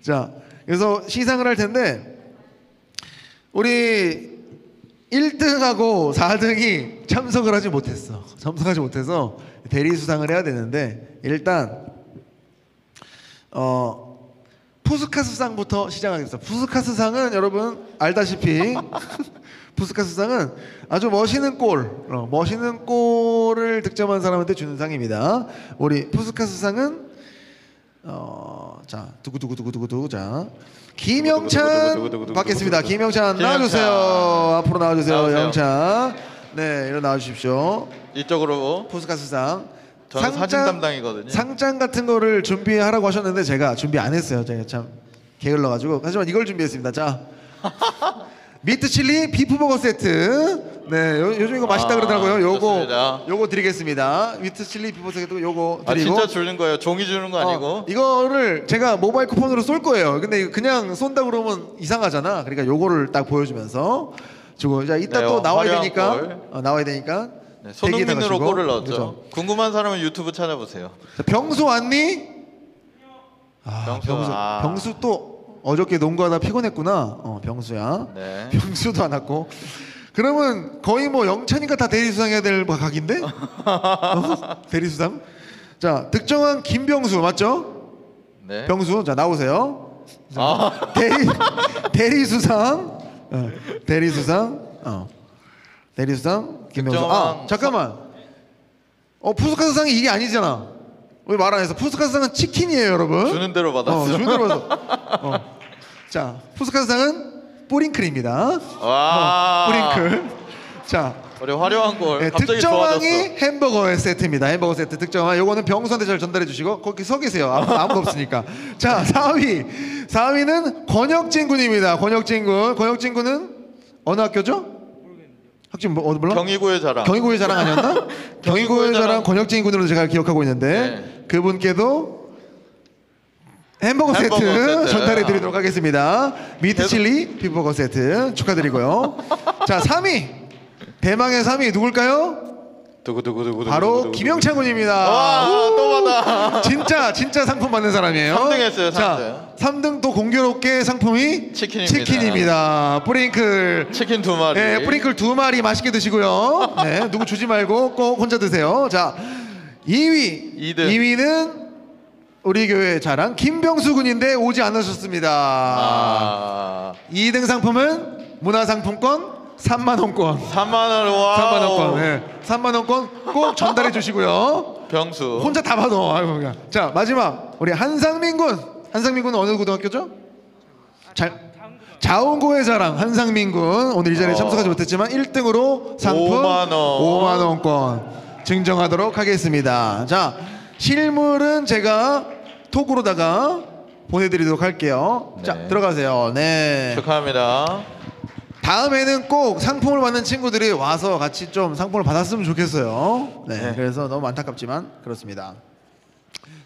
자, 그래서 시상을 할 텐데 우리 1등하고 4등이 참석하지 못해서 대리 수상을 해야 되는데, 일단 푸스카스상부터 시작하겠습니다. 푸스카스상은 여러분 알다시피 푸스카스상은 아주 멋있는 골을 득점한 사람한테 주는 상입니다. 우리 푸스카스상은 자 두구두구두구두구 자 김영찬 받겠습니다. 김영찬 나와주세요. 앞으로 나와주세요. 영찬. 네, 일어 나와주십시오. 이쪽으로. 푸스카스상. 저는 사진 담당이거든요. 상장 같은 거를 준비하라고 하셨는데 제가 준비 안 했어요. 제가 참 게을러가지고. 하지만 이걸 준비했습니다. 자, 미트 칠리 비프버거 세트. 네, 요즘 이거 맛있다 그러더라고요. 요거 드리겠습니다. 미트 칠리 비프버거 세트 요거 드리고. 진짜 주는 거예요? 종이 주는 거 아니고? 이거를 제가 모바일 쿠폰으로 쏠 거예요. 근데 그냥 쏜다 그러면 이상하잖아. 그러니까 요거를 딱 보여주면서 주고. 자, 이따 또 나와야 되니까. 네, 손흥민으로 골을 넣었죠. 그렇죠. 궁금한 사람은 유튜브 찾아보세요. 자, 병수 왔니? 병수. 병수 또 어저께 농구하다 피곤했구나. 병수야. 네. 병수도 안 왔고. 그러면 거의 뭐 영찬이가 다 대리수상 해야 될 각인데? 대리수상? 자, 득정한 김병수 맞죠? 네. 병수, 자 나오세요. 대리수상. 대리수상 김병수. 잠깐만. 푸스카스상이 이게 아니잖아. 왜 말 안 해서? 푸스카스상은 치킨이에요, 여러분. 주는 대로 받았어. 주는 대로 받았어. 자, 푸스카스상은 뿌링클입니다. 와. 뿌링클. 자, 우리 화려한 골. 네, 갑자기 득정왕이 좋아졌어. 햄버거 세트입니다. 햄버거 세트 득정왕. 요거는 병수한테 잘 전달해 주시고 거기 서 계세요. 아무도 없으니까. 자, 4위는 권혁진 군입니다. 권혁진 군은 어느 학교죠? 학교 몰라? 경희고의 자랑. 경희고의 자랑 아니었나? 경희고의 자랑 권혁진 군으로 제가 기억하고 있는데 그분께도 햄버거 세트 전달해 드리도록 하겠습니다. 미트 칠리 비버거 세트 축하드리고요. 자, 3위. 대망의 3위 누굴까요? 바로 김영찬 군입니다. 와, 또 받아. 진짜 상품 받는 사람이에요. 3등 했어요, 3등. 자, 3등 또 공교롭게 상품이 치킨입니다. 뿌링클. 치킨 2마리. 네, 뿌링클 2마리 맛있게 드시고요. 네, 누구 주지 말고 꼭 혼자 드세요. 자, 2위는 우리 교회 자랑 김병수 군인데 오지 않으셨습니다. 2등 상품은 문화상품권 3만 원권. 3만 원. 와. 3만 원권. 네. 3만 원권 꼭 전달해 주시고요. 병수. 혼자 다 받아. 아이고 그냥. 자, 마지막 우리 한상민 군은 어느 고등학교죠? 자원고의 자랑 한상민 군. 오늘 이 자리에 참석하지 못했지만 1등으로 상품 5만 원권 증정하도록 하겠습니다. 자, 실물은 제가 톡으로다가 보내드리도록 할게요. 네. 자, 들어가세요. 네. 축하합니다. 다음에는 꼭 상품을 받는 친구들이 와서 같이 좀 상품을 받았으면 좋겠어요. 네. 그래서 너무 안타깝지만 그렇습니다.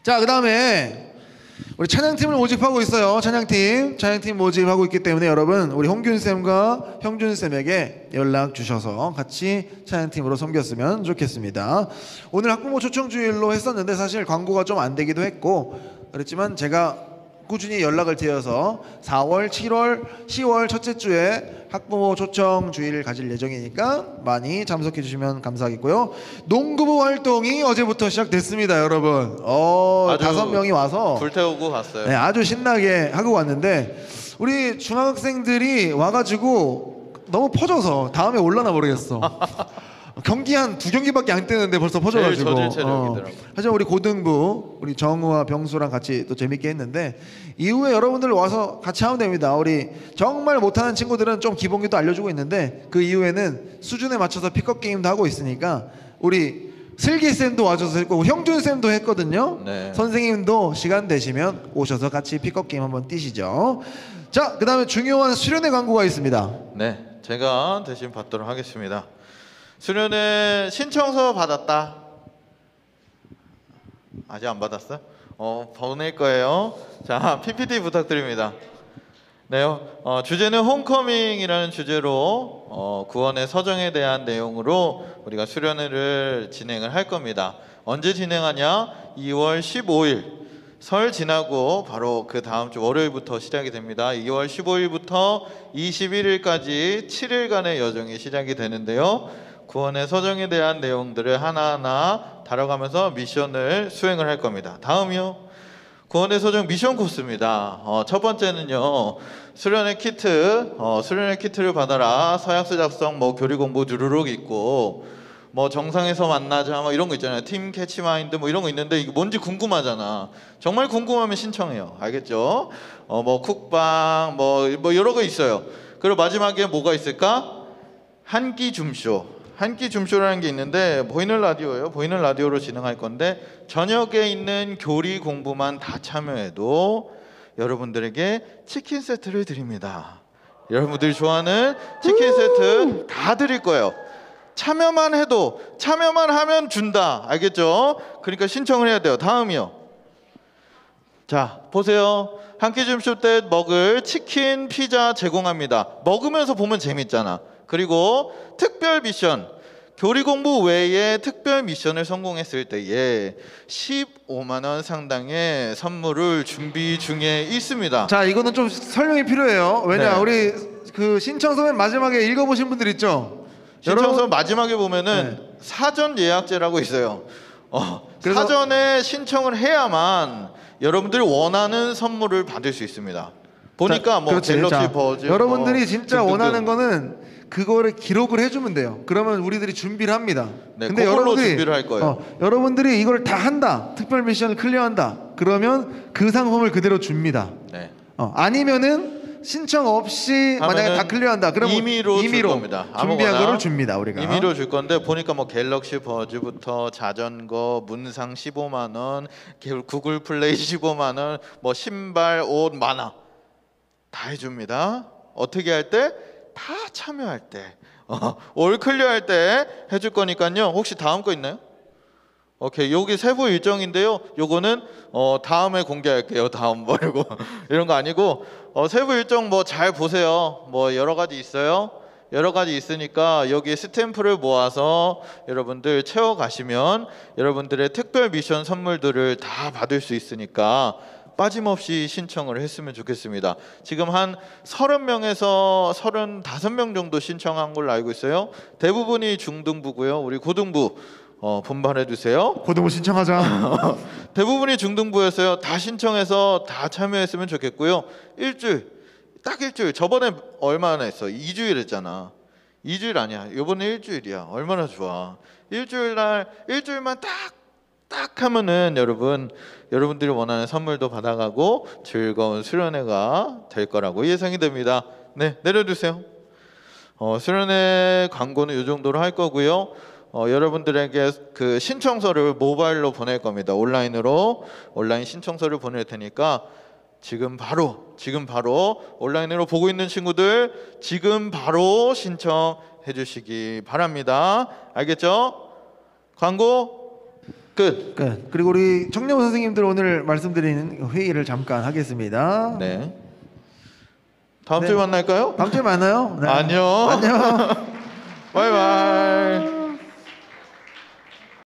자, 그다음에 우리 찬양팀을 모집하고 있어요. 찬양팀 모집하고 있기 때문에 여러분 우리 홍균쌤과 형준쌤에게 연락 주셔서 같이 찬양팀으로 섬겼으면 좋겠습니다. 오늘 학부모 초청주일로 했었는데 사실 광고가 좀 안 되기도 했고 그랬지만 제가 꾸준히 연락을 드려서 4월, 7월, 10월 첫째 주에 학부모 초청 주일을 가질 예정이니까 많이 참석해 주시면 감사하겠고요. 농구부 활동이 어제부터 시작됐습니다, 여러분. 아주 5명이 와서 불태우고 갔어요. 네, 아주 신나게 하고 왔는데 우리 중학생들이 와가지고 너무 퍼져서 다음에 올라나 모르겠어. 경기 한 2경기밖에 안 뛰는데 벌써 퍼져가지고. 제일 저질 체력이더라고요. 하지만 우리 고등부 우리 정우와 병수랑 같이 또 재밌게 했는데 이후에 여러분들 와서 같이 하면 됩니다. 우리 정말 못하는 친구들은 좀 기본기도 알려주고 있는데 그 이후에는 수준에 맞춰서 픽업 게임도 하고 있으니까 우리 슬기쌤도 와줘서 했고 형준쌤도 했거든요. 네. 선생님도 시간 되시면 오셔서 같이 픽업 게임 한번 뛰시죠. 자, 그 다음에 중요한 수련회 광고가 있습니다. 네, 제가 대신 받도록 하겠습니다. 수련회 신청서 받았다. 아직 안 받았어요? 보낼 거예요. 자, PPT 부탁드립니다. 네, 주제는 홈커밍이라는 주제로 구원의 서정에 대한 내용으로 우리가 수련회를 진행을 할 겁니다. 언제 진행하냐? 2월 15일 설 지나고 바로 그 다음 주 월요일부터 시작이 됩니다. 2월 15일부터 21일까지 7일간의 여정이 시작이 되는데요. 구원의 서정에 대한 내용들을 하나하나 다뤄가면서 미션을 수행을 할 겁니다. 다음이요. 구원의 서정 미션 코스입니다. 첫 번째는요. 수련회 키트를 받아라. 서약서 작성, 교리 공부 주르륵 있고, 정상에서 만나자, 이런 거 있잖아요. 팀 캐치마인드, 이런 거 있는데 이게 뭔지 궁금하잖아. 정말 궁금하면 신청해요. 알겠죠? 쿡방, 여러 거 있어요. 그리고 마지막에 뭐가 있을까? 한끼 줌쇼. 한끼 줌쇼라는 게 있는데 보이는 라디오예요. 보이는 라디오로 진행할 건데 저녁에 있는 교리 공부만 다 참여해도 여러분들에게 치킨 세트를 드립니다. 여러분들이 좋아하는 치킨 세트 다 드릴 거예요. 참여만 하면 준다. 알겠죠? 그러니까 신청을 해야 돼요. 다음이요. 자, 보세요. 한 끼 줌쇼 때 먹을 치킨, 피자 제공합니다. 먹으면서 보면 재밌잖아. 그리고 특별 미션, 교리 공부 외에 특별 미션을 성공했을 때에 15만 원 상당의 선물을 준비 중에 있습니다. 자, 이거는 좀 설명이 필요해요. 왜냐, 네. 우리 그 신청서 맨 마지막에 읽어보신 분들 있죠? 신청서 여러분, 마지막에 보면은 사전 예약제라고 있어요. 그래서- 사전에 신청을 해야만 여러분들이 원하는 선물을 받을 수 있습니다. 보니까 그렇지. 갤럭시 자, 버즈 여러분들이 진짜 등등등. 원하는 거는 그거를 기록을 해주면 돼요. 그러면 우리들이 준비를 합니다. 네, 그걸로 준비를 할 거예요. 여러분들이 이걸 다 한다, 특별 미션을 클리어한다, 그러면 그 상품을 그대로 줍니다. 네. 아니면은 신청 없이 만약에 하면은 다 클리어한다, 그러면 임의로 줄 겁니다. 준비한 아무거나 거를 줍니다. 우리가 임의로 줄 건데 보니까 갤럭시 버즈부터 자전거, 문상 15만 원, 구글 플레이 15만 원, 신발, 옷 많아. 다 해줍니다. 어떻게 할 때? 다 참여할 때, 올 클리어할 때 해줄 거니까요. 혹시 다음 거 있나요? 오케이, 여기 세부 일정인데요. 요거는 다음에 공개할게요. 다음 이러고 이런 거 아니고 세부 일정 잘 보세요. 여러 가지 있어요. 여러 가지 있으니까 여기 스탬프를 모아서 여러분들 채워 가시면 여러분들의 특별 미션 선물들을 다 받을 수 있으니까 빠짐없이 신청을 했으면 좋겠습니다. 지금 한 30명에서 35명 정도 신청한 걸로 알고 있어요. 대부분이 중등부고요. 우리 고등부 분발해 주세요. 고등부 신청하자. 대부분이 중등부였어요. 다 신청해서 다 참여했으면 좋겠고요. 딱 일주일. 저번에 얼마나 했어? 2주일 했잖아. 2주일 아니야. 이번에 일주일이야. 얼마나 좋아. 일주일만 딱 하면은 여러분들이 원하는 선물도 받아가고 즐거운 수련회가 될 거라고 예상이 됩니다. 네, 내려주세요. 수련회 광고는 이 정도로 할 거고요. 여러분들에게 그 신청서를 모바일로 보낼 겁니다. 온라인 신청서를 보낼 테니까 지금 바로 온라인으로 보고 있는 친구들 지금 바로 신청해 주시기 바랍니다. 알겠죠? 광고 끝. 그리고 우리 청년 선생님들 오늘 말씀드리는 회의를 잠깐 하겠습니다. 네. 다음 네. 주에 만날까요? 다음 주에 만나요. 네. 안녕. 안녕. 바이바이.